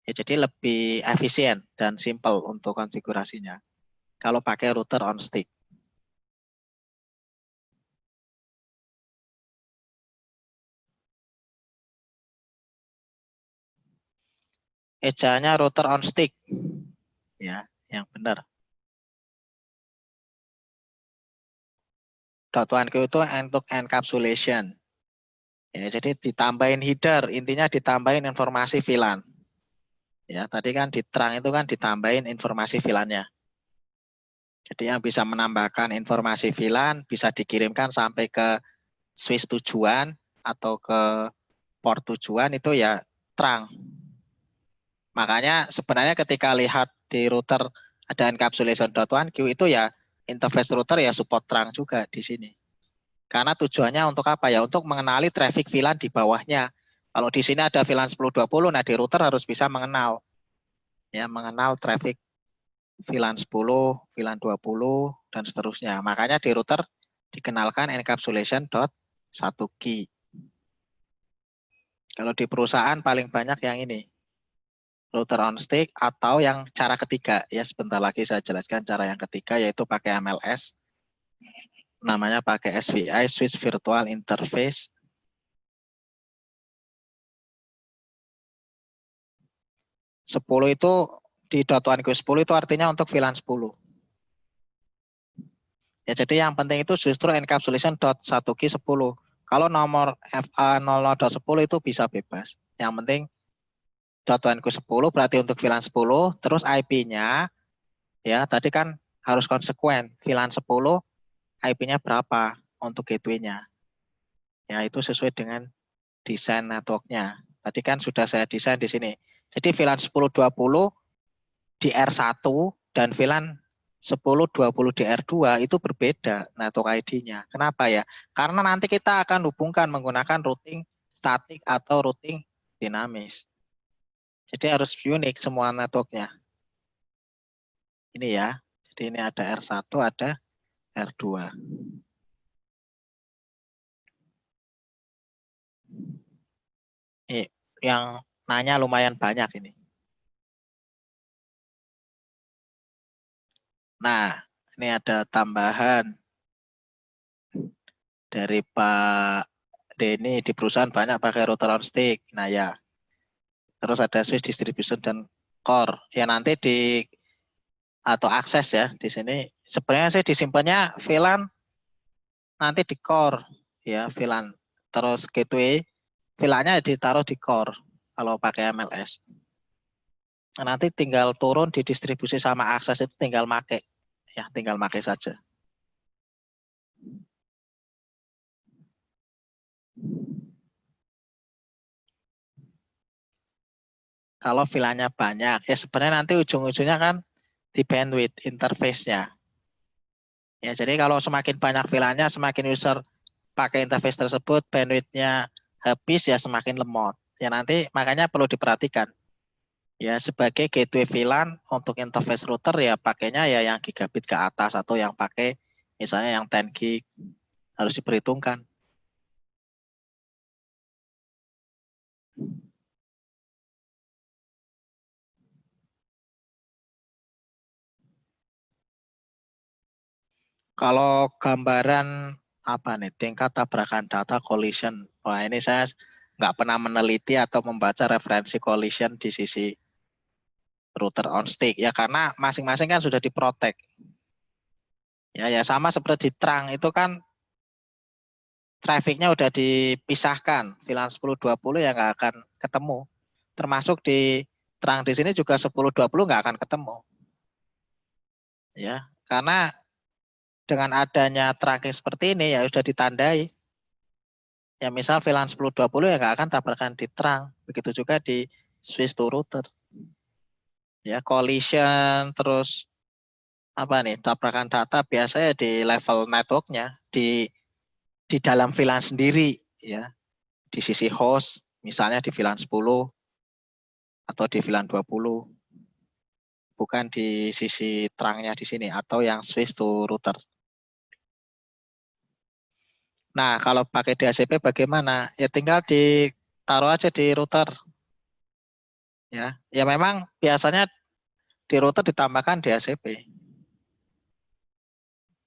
Ya, jadi lebih efisien dan simple untuk konfigurasinya. Kalau pakai router on stick. Ejaannya router on stick. Ya, yang benar. .1Q itu untuk encapsulation. Ya, jadi ditambahin header, intinya ditambahin informasi VLAN. Ya, tadi kan di terang itu kan ditambahin informasi VLAN-nya. Jadi yang bisa menambahkan informasi VLAN bisa dikirimkan sampai ke switch tujuan atau ke port tujuan itu ya terang. Makanya sebenarnya ketika lihat di router ada encapsulation.1Q itu ya interface router ya support terang juga di sini. Karena tujuannya untuk apa ya? Untuk mengenali traffic VLAN di bawahnya. Kalau di sini ada VLAN 1020, nah di router harus bisa mengenal ya, mengenal traffic VLAN 10, VLAN 20 dan seterusnya. Makanya di router dikenalkan encapsulation.1 key. Kalau di perusahaan paling banyak yang ini, router on stick atau yang cara ketiga ya, sebentar lagi saya jelaskan cara yang ketiga yaitu pakai MLS. Namanya pakai SVI, Switch Virtual Interface. Sepuluh itu di .1Q10 itu artinya untuk VLAN 10. Ya, jadi yang penting itu justru encapsulation.1Q10. Kalau nomor FA00.10 itu bisa bebas. Yang penting .1Q10 berarti untuk VLAN 10, terus IP-nya ya tadi kan harus konsekuen. VLAN 10 IP-nya berapa? untuk gateway-nya. Ya, itu sesuai dengan desain network-nya. Tadi kan sudah saya desain di sini. Jadi VLAN 1020 di R1 dan VLAN 1020 di R2 itu berbeda network ID-nya. Kenapa ya? Karena nanti kita akan hubungkan menggunakan routing statik atau routing dinamis. Jadi harus unik semua networknya. Ini ya. Jadi ini ada R1, ada R2. Ini yang nanya lumayan banyak ini. Nah, ini ada tambahan dari Pak Denny di perusahaan banyak pakai router on stick. Nah ya, terus ada switch distribution dan core. Ya nanti di atau akses ya di sini. Sebenarnya sih disimpannya VLAN nanti di core ya VLAN. Terus gateway VLAN-nya ditaruh di core kalau pakai MLS. Nah, nanti tinggal turun di distribusi sama akses itu tinggal make ya, tinggal make saja. Kalau VLAN-nya banyak, ya sebenarnya nanti ujung-ujungnya kan di bandwidth interface-nya. Ya, jadi kalau semakin banyak VLAN-nya, semakin user pakai interface tersebut, bandwidth-nya habis ya semakin lemot. Ya nanti makanya perlu diperhatikan. Ya sebagai gateway VLAN untuk interface router ya pakainya ya yang gigabit ke atas atau yang pakai misalnya yang 10 gig harus diperhitungkan. Kalau gambaran apa nih tingkat tabrakan data collision, wah ini saya nggak pernah meneliti atau membaca referensi collision di sisi router on stick ya karena masing-masing kan sudah diprotek. Ya ya sama seperti di Trang itu kan trafficnya udah dipisahkan. VLAN 1020 ya nggak akan ketemu. Termasuk di Trang di sini juga 1020 nggak akan ketemu. Ya, karena dengan adanya tracking seperti ini ya sudah ditandai. Ya misal VLAN 1020 ya nggak akan tabrakan di Trang. Begitu juga di switch to router. Ya collision terus apa nih tabrakan data biasanya di level networknya di dalam VLAN sendiri ya di sisi host misalnya di VLAN 10 atau di VLAN 20 bukan di sisi terangnya di sini atau yang switch to router. Nah, kalau pakai DHCP bagaimana? Ya tinggal ditaruh aja di router. Ya, ya memang biasanya di router ditambahkan DHCP.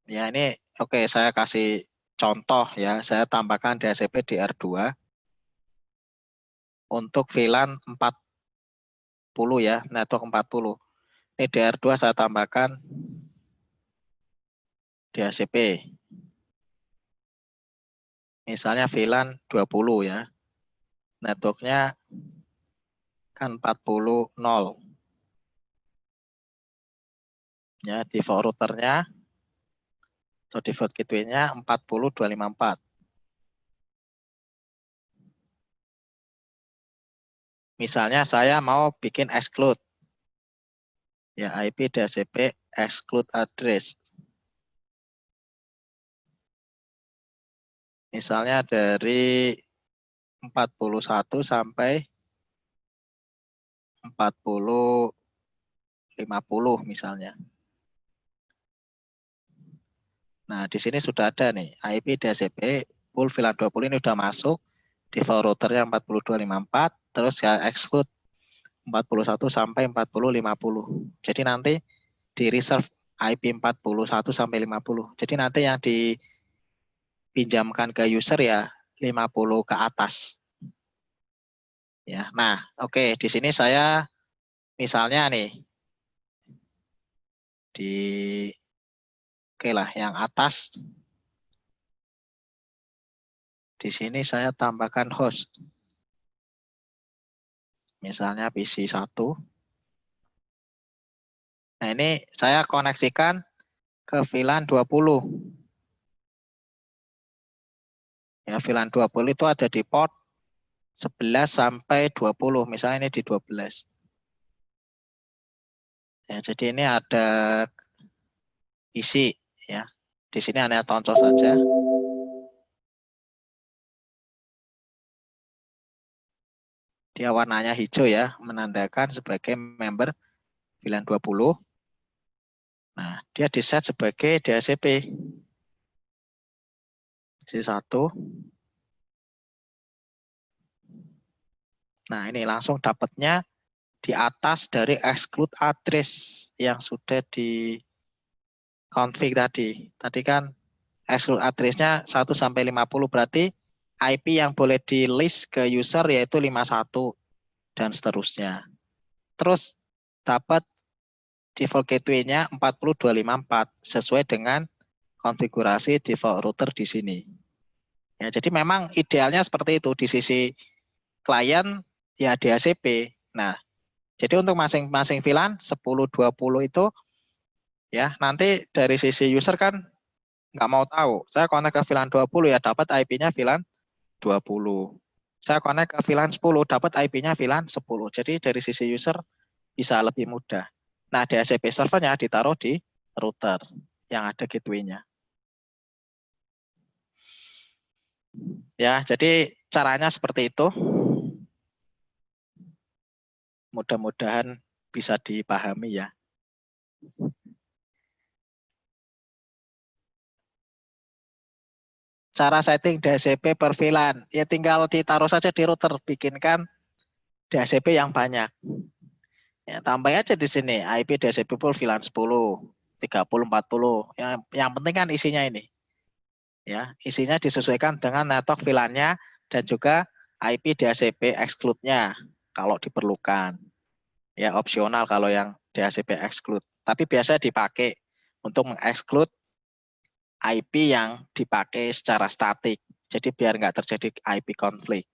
Ya ini oke saya kasih contoh ya, saya tambahkan DHCP di R2 untuk VLAN 40 ya, network 40. Ini di R2 saya tambahkan DHCP. Misalnya VLAN 20 ya. Networknya kan 40 0. Ya, default routernya atau default gateway-nya 40254. Misalnya saya mau bikin exclude. Ya, IP DHCP exclude address. Misalnya dari 41 sampai 4050 misalnya. Nah, di sini sudah ada nih IP DHCP full VLAN 20 ini sudah masuk. Default routernya 40254, terus saya exclude 41 sampai 4050. Jadi nanti di reserve IP 41 sampai 50. Jadi nanti yang dipinjamkan ke user ya 50 ke atas. Ya. Nah, oke, di sini saya misalnya nih di oke lah yang atas di sini saya tambahkan host. Misalnya PC 1. Nah, ini saya koneksikan ke VLAN 20. Ya, VLAN 20 itu ada di port 11 sampai 20, misalnya ini di 12. Ya, jadi ini ada isi ya. Di sini hanya contoh saja. Dia warnanya hijau ya, menandakan sebagai member VLAN 20. Nah, dia di-set sebagai DHCP. C1. Nah, ini langsung dapatnya di atas dari exclude address yang sudah di config tadi. Tadi kan exclude address-nya 1 sampai 50, berarti IP yang boleh di list ke user yaitu 51 dan seterusnya. Terus dapat default gateway-nya 40254 sesuai dengan konfigurasi default router di sini. Ya, jadi memang idealnya seperti itu di sisi klien ya DHCP. Nah, jadi untuk masing-masing VLAN 10-20 itu ya nanti dari sisi user kan nggak mau tahu. Saya connect ke VLAN 20 ya dapat IP-nya VLAN 20. Saya connect ke VLAN 10 dapat IP-nya VLAN 10. Jadi dari sisi user bisa lebih mudah. Nah, DHCP servernya ditaruh di router yang ada gateway-nya. Ya, jadi caranya seperti itu. Mudah-mudahan bisa dipahami ya. Cara setting DHCP per VLAN, ya tinggal ditaruh saja di router, bikinkan DHCP yang banyak. Ya, tambah aja di sini IP DHCP per VLAN 10, 30, 40. Yang penting kan isinya ini. Ya, isinya disesuaikan dengan network VLAN-nya dan juga IP DHCP exclude-nya kalau diperlukan. Ya, opsional kalau yang DHCP exclude. Tapi biasa dipakai untuk mengexclude IP yang dipakai secara statik. Jadi biar nggak terjadi IP konflik.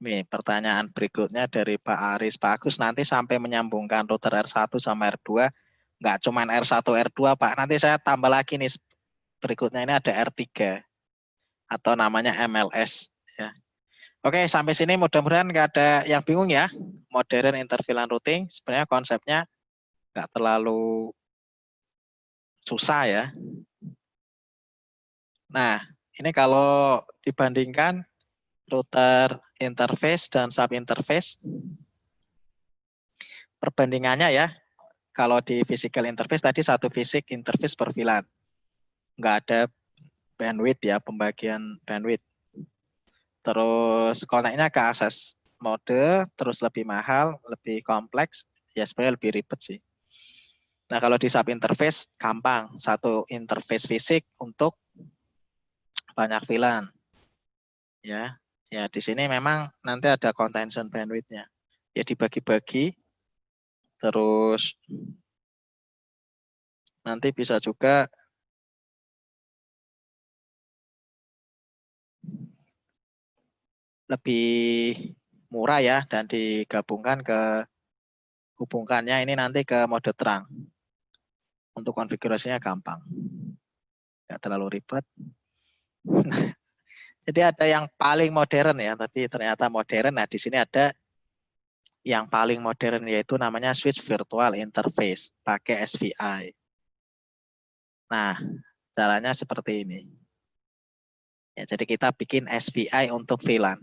Nih, pertanyaan berikutnya dari Pak Aris. Pak Agus, nanti sampai menyambungkan router R1 sama R2, nggak cuma R1, R2, Pak. Nanti saya tambah lagi nih, berikutnya ini ada R3, atau namanya MLS. Ya. Oke, sampai sini mudah-mudahan nggak ada yang bingung ya. Modern interVLAN routing, sebenarnya konsepnya nggak terlalu susah ya. Nah, ini kalau dibandingkan router interface dan sub interface, perbandingannya ya, kalau di physical interface tadi satu fisik interface per VLAN, nggak ada bandwidth ya, pembagian bandwidth. Terus connect-nya ke akses mode, terus lebih mahal, lebih kompleks, ya sebenarnya lebih ribet sih. Nah, kalau di sub interface gampang, satu interface fisik untuk banyak VLAN. Ya, ya di sini memang nanti ada contention bandwidth-nya. Ya dibagi-bagi, terus nanti bisa juga lebih murah ya dan digabungkan ke hubungkannya ini nanti ke mode terang. Untuk konfigurasinya gampang. Nggak terlalu ribet. Jadi ada yang paling modern ya, tapi ternyata modern. Nah, di sini ada yang paling modern yaitu namanya switch virtual interface pakai SVI. Nah, caranya seperti ini. Ya, jadi kita bikin SVI untuk VLAN.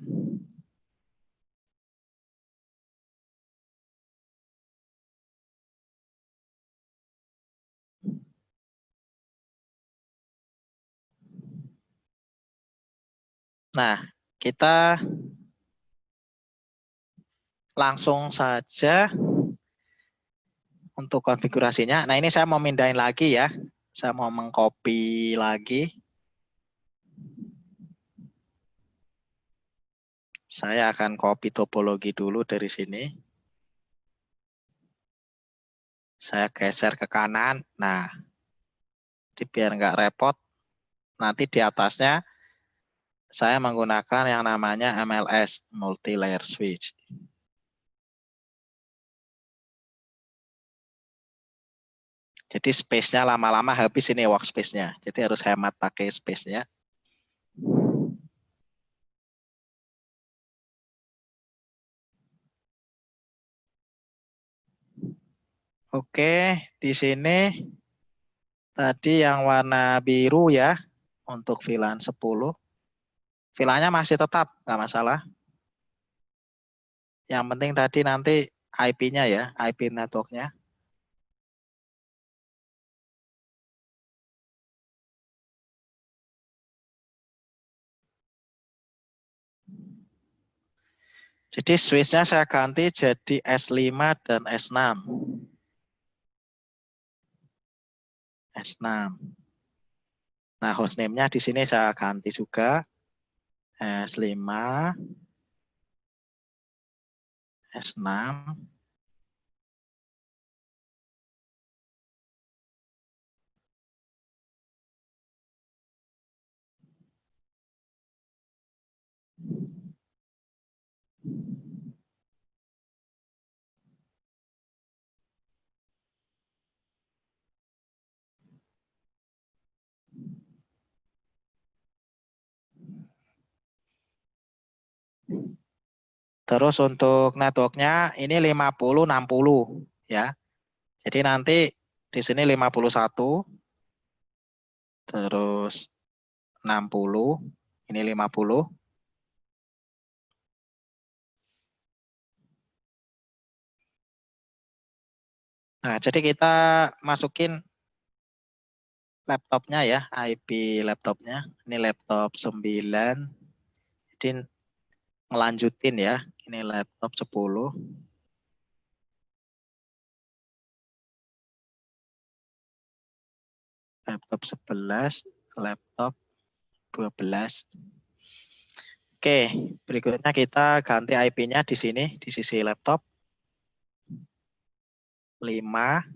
Nah, kita langsung saja untuk konfigurasinya. Nah, ini saya mau mindahin lagi ya. Saya mau mengcopy lagi. Saya akan copy topologi dulu dari sini. Saya geser ke kanan. Nah, biar nggak repot, nanti di atasnya saya menggunakan yang namanya MLS, multi-layer switch. Jadi space-nya lama-lama habis ini workspace-nya. Jadi harus hemat pakai space-nya. Oke, di sini tadi yang warna biru ya untuk VLAN 10. VLAN-nya masih tetap, nggak masalah. Yang penting tadi nanti IP-nya ya, IP network-nya. Jadi switch-nya saya ganti jadi S5 dan S6. S6. Nah, hostname-nya di sini saya ganti juga. S5, S6. Terus untuk networknya ini 50-60 ya. Jadi nanti di sini 51, terus 60, ini 50. Nah, jadi kita masukin laptopnya ya, IP laptopnya. Ini laptop 9. Jadi ngelanjutin ya. Ini laptop 10. Laptop 11, laptop 12. Oke, berikutnya kita ganti IP-nya di sini, di sisi laptop. 5.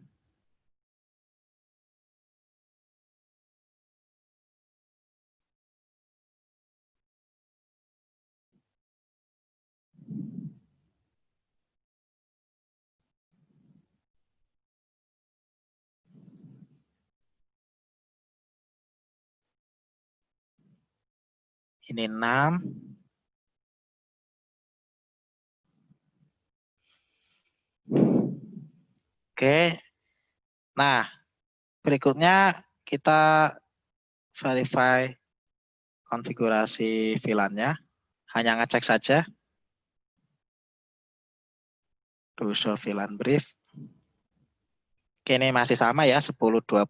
Ini 6. Oke. Nah, berikutnya kita verify konfigurasi VLAN-nya. Hanya ngecek saja. To show VLAN brief. Oke, ini masih sama ya, 1020.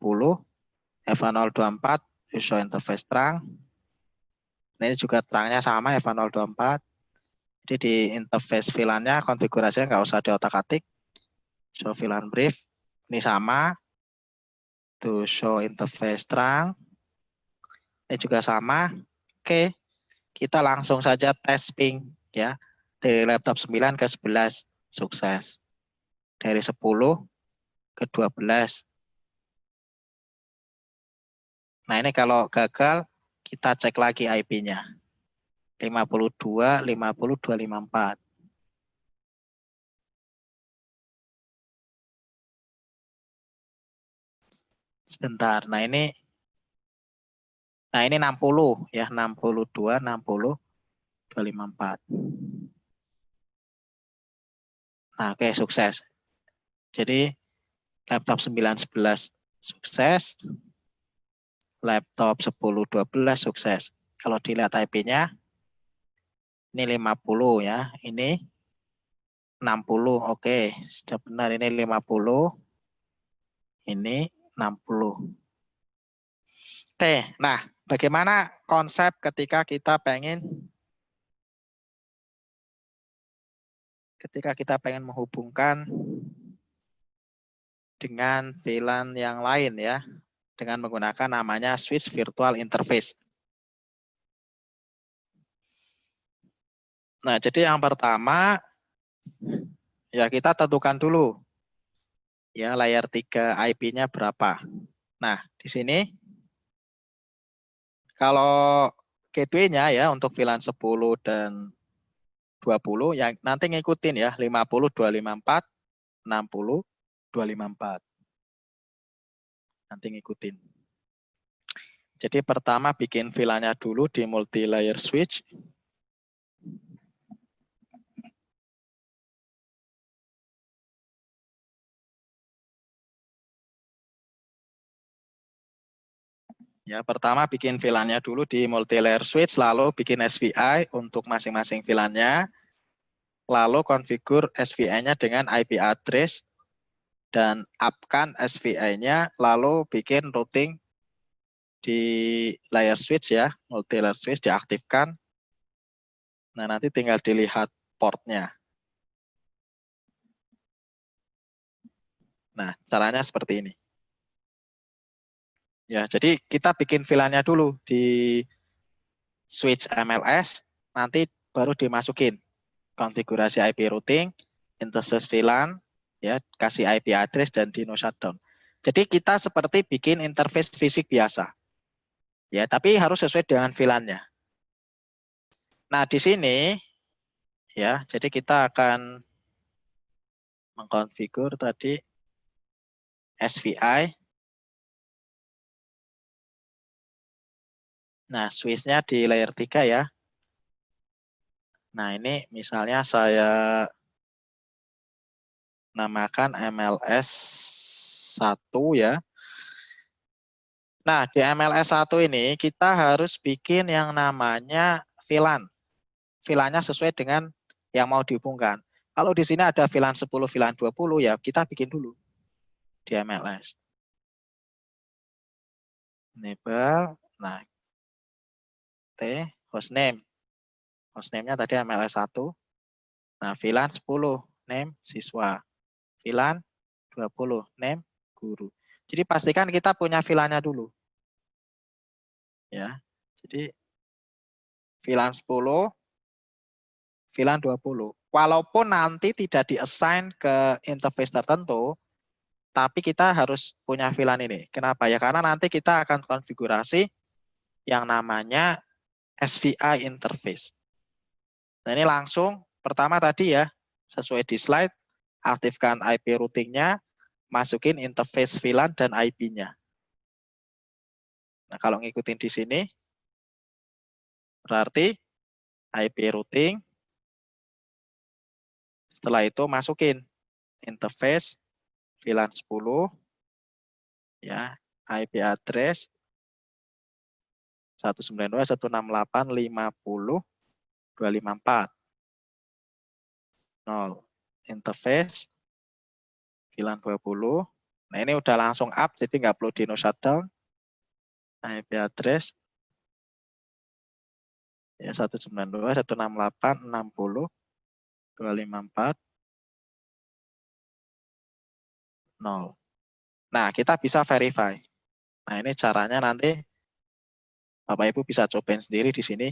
F1024, to show interface terang. Ini juga terangnya sama, F1024. Jadi di interface VLAN-nya konfigurasinya nggak usah diotak-atik. Show VLAN brief. Ini sama. To show interface terang. Ini juga sama. Oke, kita langsung saja tes ping ya. Dari laptop 9 ke 11 sukses. Dari 10 ke 12. Nah, ini kalau gagal kita cek lagi IP-nya. 52 50 254. Sebentar. Nah, ini 60 ya, 62 60 254. Nah, oke, sukses. Jadi laptop 9 11 sukses. Laptop 10 12 sukses. Kalau dilihat IP-nya ini 50 ya. Ini 60. Oke, sudah benar, ini 50. Ini 60. Oke, nah bagaimana konsep ketika kita pengen menghubungkan dengan VLAN yang lain ya, dengan menggunakan namanya switch virtual interface. Nah, jadi yang pertama ya kita tentukan dulu ya layer 3 IP-nya berapa. Nah, di sini kalau gateway-nya ya untuk VLAN 10 dan 20 yang nanti ngikutin ya 50 254 60 254. Nanti ngikutin. Jadi pertama bikin VLAN-nya dulu di multi layer switch. Ya, pertama bikin VLAN-nya dulu di multi-layer switch, lalu bikin SVI untuk masing-masing VLAN-nya, lalu konfigur SVI-nya dengan IP address, dan up-kan SVI-nya, lalu bikin routing di layer switch ya, multi-layer switch diaktifkan. Nah, nanti tinggal dilihat portnya. Nah, caranya seperti ini. Ya, jadi kita bikin VLAN-nya dulu di switch MLS, nanti baru dimasukin konfigurasi IP routing, interface VLAN, ya, kasih IP address dan Dino shutdown. Jadi kita seperti bikin interface fisik biasa. Ya, tapi harus sesuai dengan VLAN-nya. Nah, di sini ya, jadi kita akan mengkonfigur tadi SVI. Nah, switch-nya di layer 3 ya. Nah, ini misalnya saya namakan MLS 1 ya. Nah, di MLS 1 ini kita harus bikin yang namanya VLAN. VLAN-nya sesuai dengan yang mau dihubungkan. Kalau di sini ada VLAN 10, VLAN 20 ya kita bikin dulu di MLS. Enable, nah, T, hostname. Hostname-nya tadi MLS 1. Nah, VLAN 10, name siswa. VLAN 20, name guru. Jadi pastikan kita punya VLAN-nya dulu. Ya. Jadi VLAN 10, VLAN 20. Walaupun nanti tidak di-assign ke interface tertentu, tapi kita harus punya VLAN ini. Kenapa? Ya karena nanti kita akan konfigurasi yang namanya SVI interface. Nah, ini langsung pertama tadi ya, sesuai di slide, aktifkan IP routing-nya, masukin interface VLAN dan IP-nya. Nah, kalau ngikutin di sini, berarti IP routing, setelah itu masukin interface VLAN 10, ya, IP address 192.168.50.254. 0. Interface VLAN 20. Nah, ini udah langsung up, jadi nggak perlu Dino shutdown. IP address ya 192.168.60.254. 0. Nah, kita bisa verify. Nah, ini caranya nanti Bapak Ibu bisa cobain sendiri di sini.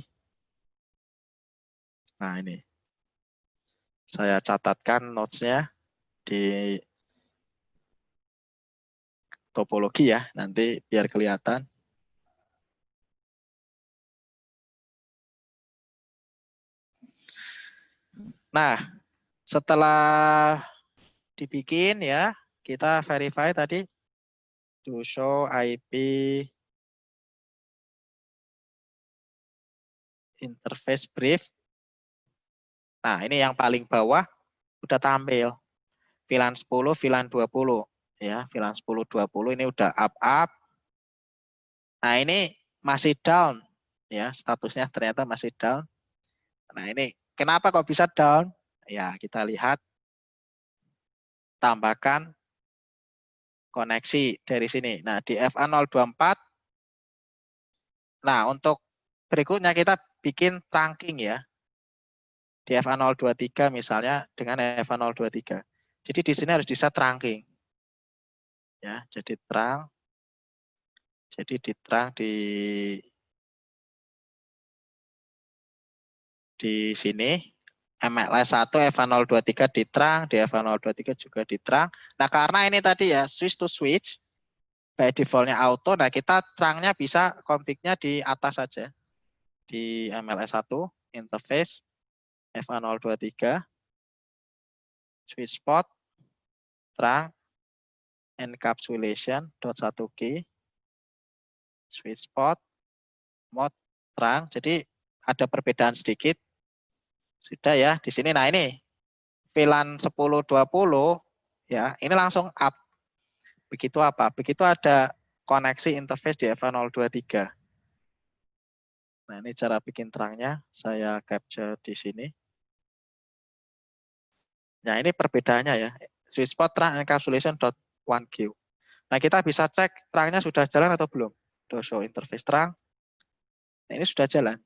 Nah, ini. Saya catatkan notes-nya di topologi ya, nanti biar kelihatan. Nah, setelah dibikin ya, kita verify tadi to show IP interface brief. Nah, ini yang paling bawah udah tampil. VLAN 10, VLAN 20. Ya, VLAN 10, 20 ini udah up. Nah, ini masih down. Ya, statusnya ternyata masih down. Nah, ini kenapa kok bisa down? Ya, kita lihat. Tambahkan koneksi dari sini. Nah, di FA024. Nah, untuk berikutnya kita bikin trunking ya. Di FA023 misalnya dengan FA023. Jadi di sini harus bisa trunking. Ya, jadi trunk. Jadi di trunk di sini MLS 1 FA023 di trunk, di FA023 juga di trunk. Nah, karena ini tadi ya switch to switch by defaultnya auto, nah kita trunknya bisa config-nya di atas saja. Di MLS 1 interface FA023 switch port trunk encapsulation .1K switch port mode trunk. Jadi ada perbedaan sedikit. Sudah ya di sini. Nah, ini VLAN 1020 ya, ini langsung up. Begitu apa? Begitu ada koneksi interface di FA023. Nah, ini cara bikin terangnya. Saya capture di sini. Nah, ini perbedaannya ya. Sweet spot terang encapsulation.1Q. Nah, kita bisa cek terangnya sudah jalan atau belum. Show interface terang. Nah, ini sudah jalan.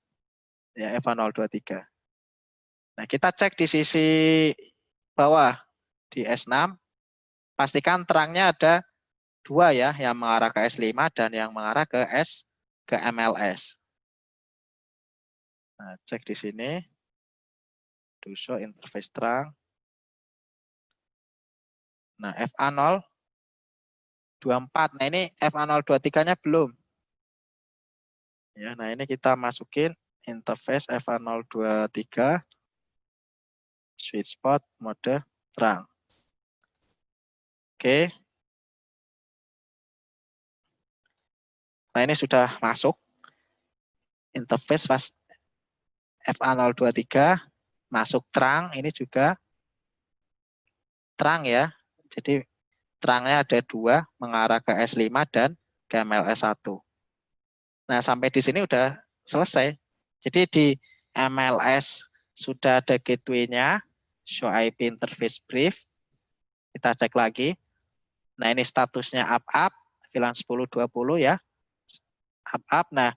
Ya, FA023. Nah, kita cek di sisi bawah di S6. Pastikan terangnya ada 2 ya, yang mengarah ke S5 dan yang mengarah ke MLS. Nah, cek di sini. Show interface terang. Nah, FA024. Nah, ini FA023-nya belum. Ya, nah ini kita masukin interface FA023 sweet spot mode terang. Oke. Nah, ini sudah masuk interface pas FA023 masuk terang, ini juga terang ya. Jadi terangnya ada 2 mengarah ke S5 dan ke MLS1. Nah, sampai di sini udah selesai. Jadi di MLS sudah ada gateway-nya, show IP interface brief. Kita cek lagi. Nah, ini statusnya up, VLAN 1020 ya. Up. Nah,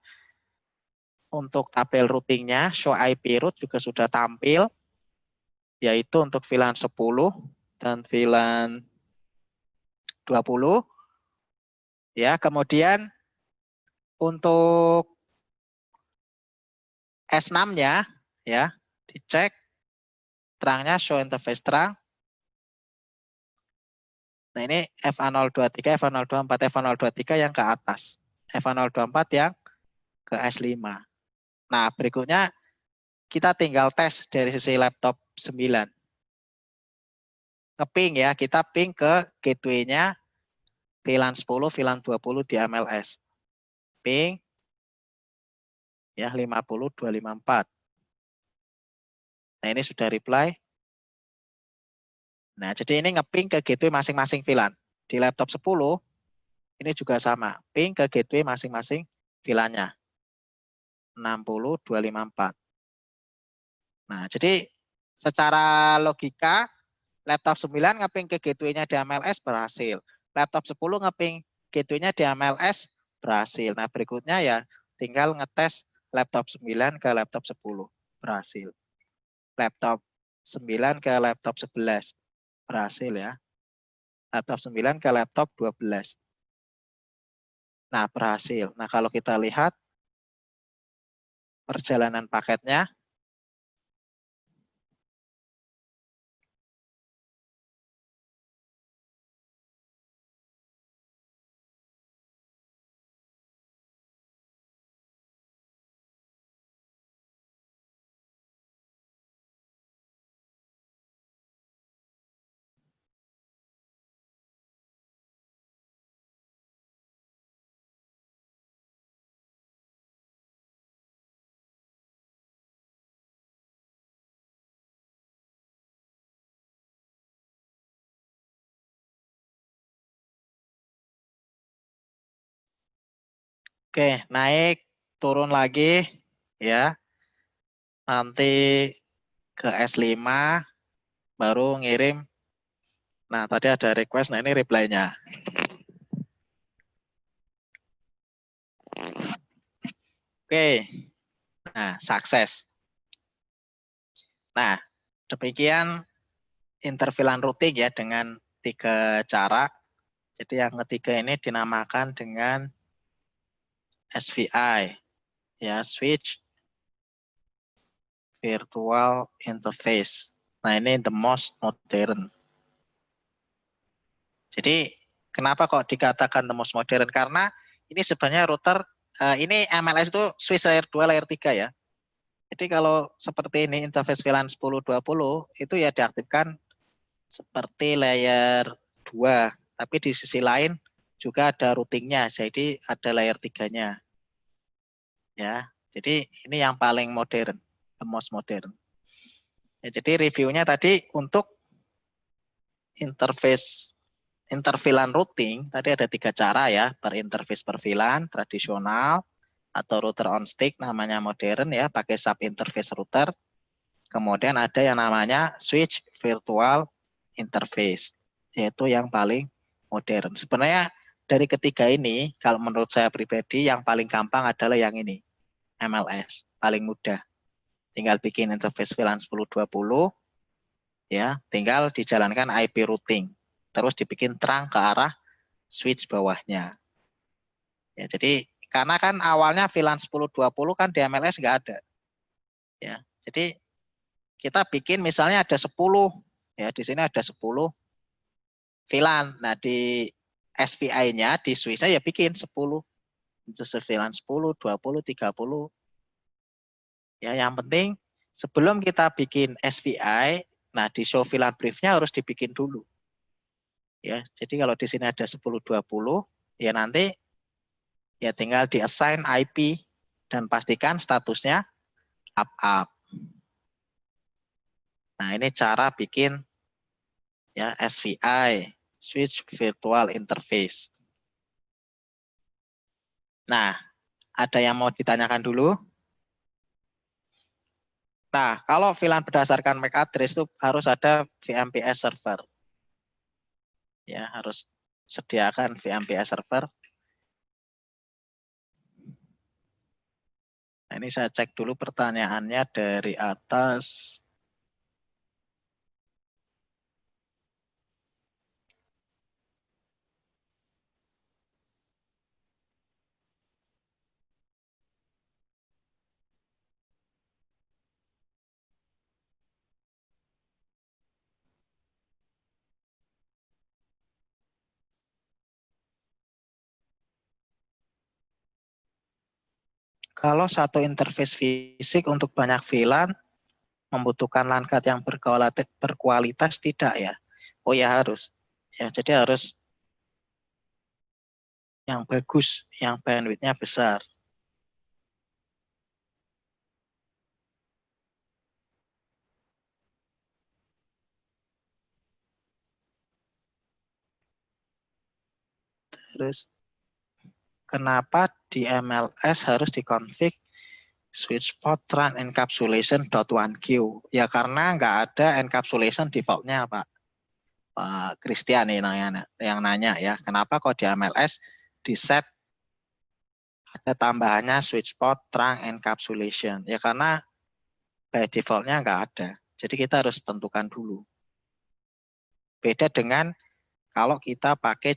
untuk tabel routingnya, show IP route juga sudah tampil, yaitu untuk VLAN 10 dan VLAN 20. Ya, kemudian untuk S6-nya ya, dicek terangnya show interface terang. Nah, ini FA023, FA024, FA023 yang ke atas. FA024 yang ke S5. Nah, berikutnya kita tinggal tes dari sisi laptop 9. Nge-ping ya, kita ping ke gateway-nya VLAN 10, VLAN 20 di MLS. Ping ya 50254. Nah, ini sudah reply. Nah, jadi ini nge-ping ke gateway masing-masing VLAN. Di laptop 10 ini juga sama, ping ke gateway masing-masing VLAN-nya. 60254. Nah, jadi secara logika laptop 9 nge-ping ke gateway-nya di MLS berhasil. Laptop 10 nge-ping gateway-nya di MLS berhasil. Nah, berikutnya ya tinggal ngetes laptop 9 ke laptop 10 berhasil. Laptop 9 ke laptop 11 berhasil ya. Laptop 9 ke laptop 12. Nah, berhasil. Nah, kalau kita lihat perjalanan paketnya, oke, naik, turun lagi, ya. Nanti ke S5, baru ngirim. Nah, tadi ada request, nah ini reply-nya. Oke, nah sukses. Nah, demikian intervilan routing ya dengan 3 cara. Jadi yang ketiga ini dinamakan dengan SVI, ya, Switch Virtual Interface. Nah, ini the most modern. Jadi kenapa kok dikatakan the most modern? Karena ini sebenarnya router, ini MLS itu switch layer 2, layer 3 ya. Jadi kalau seperti ini interface VLAN 1020 itu ya diaktifkan seperti layer 2. Tapi di sisi lain juga ada routingnya, jadi ada layer 3-nya. Ya, jadi ini yang paling modern, the most modern. Ya, jadi reviewnya tadi untuk interface interVLAN routing, tadi ada 3 cara ya, berinterface per VLAN, tradisional, atau router on stick, namanya modern ya, pakai sub interface router. Kemudian ada yang namanya switch virtual interface, yaitu yang paling modern. Sebenarnya dari ketiga ini, kalau menurut saya pribadi, yang paling gampang adalah yang ini, MLS, paling mudah. Tinggal bikin interface VLAN 1020, ya, tinggal dijalankan IP routing, terus dibikin terang ke arah switch bawahnya. Ya, jadi karena kan awalnya VLAN 1020 kan di MLS nggak ada. Ya, jadi kita bikin misalnya ada 10, ya di sini ada 10 VLAN. Nah, di SVI-nya di switch-nya ya bikin 10. VLAN 10, 20, 30. Ya, yang penting sebelum kita bikin SVI, nah di show VLAN brief-nya harus dibikin dulu. Ya, jadi kalau di sini ada 1020, ya nanti ya tinggal di assign IP dan pastikan statusnya up. Nah, ini cara bikin ya SVI, Switch Virtual Interface. Nah, ada yang mau ditanyakan dulu? Nah, kalau VLAN berdasarkan MAC address itu harus ada VMPS server. Ya, harus sediakan VMPS server. Nah, ini saya cek dulu pertanyaannya dari atas. Kalau satu interface fisik untuk banyak VLAN membutuhkan LAN card yang berkualitas tidak ya? Oh ya harus. Ya, jadi harus yang bagus, yang bandwidth-nya besar. Terus kenapa di MLS harus dikonfig switch port run encapsulation.1Q? Ya karena nggak ada encapsulation defaultnya Pak. Pak Christian yang nanya ya, kenapa kok di MLS di set ada tambahannya switch port trunk encapsulation? Ya karena by defaultnya nggak ada. Jadi kita harus tentukan dulu. Beda dengan kalau kita pakai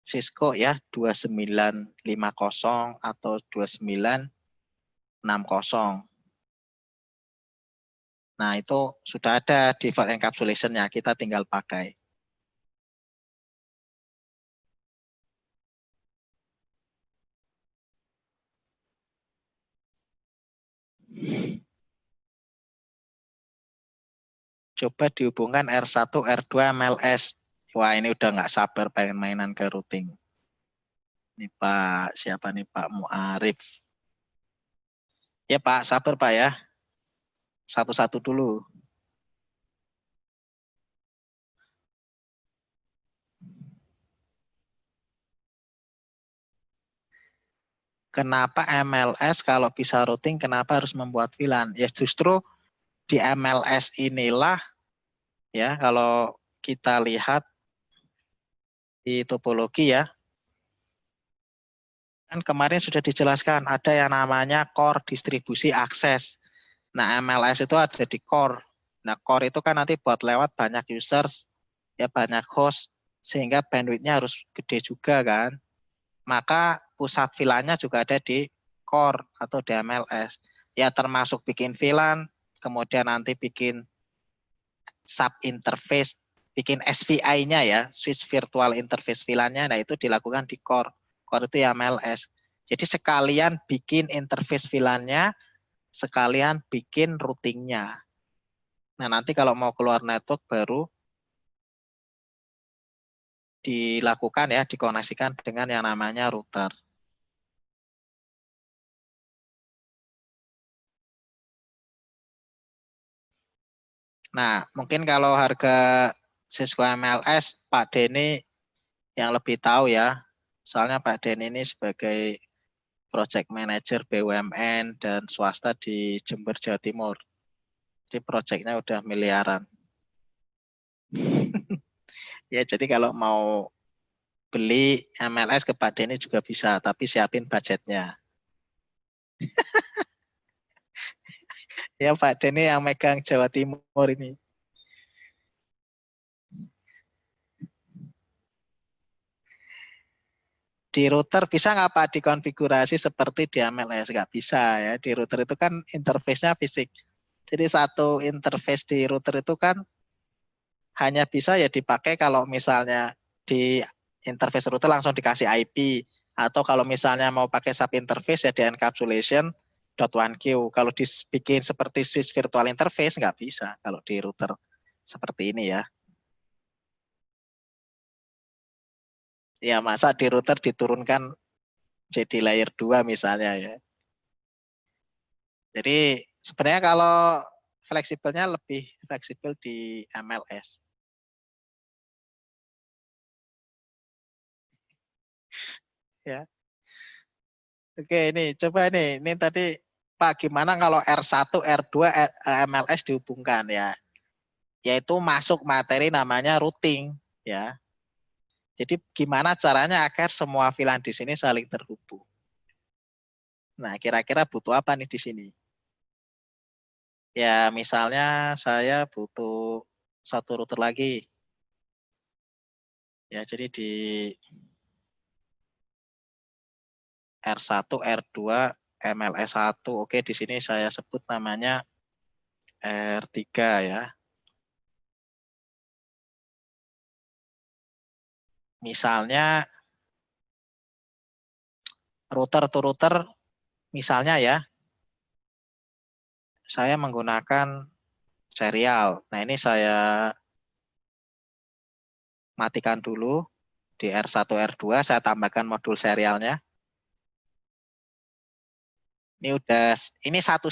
Cisco ya 2950 atau 2960. Nah, itu sudah ada default encapsulation-nya, kita tinggal pakai. Coba dihubungkan R1, R2, MLS. Wah, ini udah nggak sabar pengen mainan ke routing. Ini Pak, siapa nih Pak Muarif? Ya Pak, sabar Pak ya. Satu-satu dulu. Kenapa MLS kalau bisa routing, kenapa harus membuat VLAN? Ya justru di MLS inilah ya kalau kita lihat di topologi ya, kan kemarin sudah dijelaskan ada yang namanya core distribusi akses. Nah, MLS itu ada di core. Nah, core itu kan nanti buat lewat banyak users, ya banyak host, sehingga bandwidth-nya harus gede juga kan. Maka pusat VLAN-nya juga ada di core atau di MLS. Ya termasuk bikin VLAN, kemudian nanti bikin sub interface, bikin SVI-nya ya, switch virtual interface VLAN-nya, nah itu dilakukan di core. Core itu ya MLS. Jadi sekalian bikin interface VLAN-nya, sekalian bikin routing-nya. Nah, nanti kalau mau keluar network baru dilakukan ya, dikoneksikan dengan yang namanya router. Nah, mungkin kalau harga Cisco MLS, Pak Denny yang lebih tahu ya. Soalnya Pak Denny ini sebagai project manager BUMN dan swasta di Jember, Jawa Timur. Jadi proyeknya udah miliaran. Ya, jadi kalau mau beli MLS ke Pak Denny juga bisa, tapi siapin budgetnya. Ya, Pak Denny yang megang Jawa Timur ini. Di router bisa nggak Pak dikonfigurasi seperti di MLS? Nggak bisa ya. Di router itu kan interface-nya fisik. Jadi satu interface di router itu kan hanya bisa ya dipakai kalau misalnya di interface router langsung dikasih IP. Atau kalau misalnya mau pakai sub interface ya di encapsulation .1Q. Kalau dibikin seperti switch virtual interface nggak bisa kalau di router seperti ini ya. Ya masa di router diturunkan jadi layer 2 misalnya ya. Jadi sebenarnya kalau fleksibelnya lebih fleksibel di MLS. Ya. Oke, ini coba ini tadi Pak gimana kalau R1, R2, MLS dihubungkan ya. Yaitu masuk materi namanya routing ya. Jadi gimana caranya agar semua VLAN di sini saling terhubung. Nah, kira-kira butuh apa nih di sini? Ya, misalnya saya butuh satu router lagi. Ya, jadi di R1, R2, MLS1. Oke, di sini saya sebut namanya R3 ya. Misalnya router to router, misalnya ya, saya menggunakan serial. Nah, ini saya matikan dulu di R1, R2, saya tambahkan modul serialnya. Ini udah, ini satu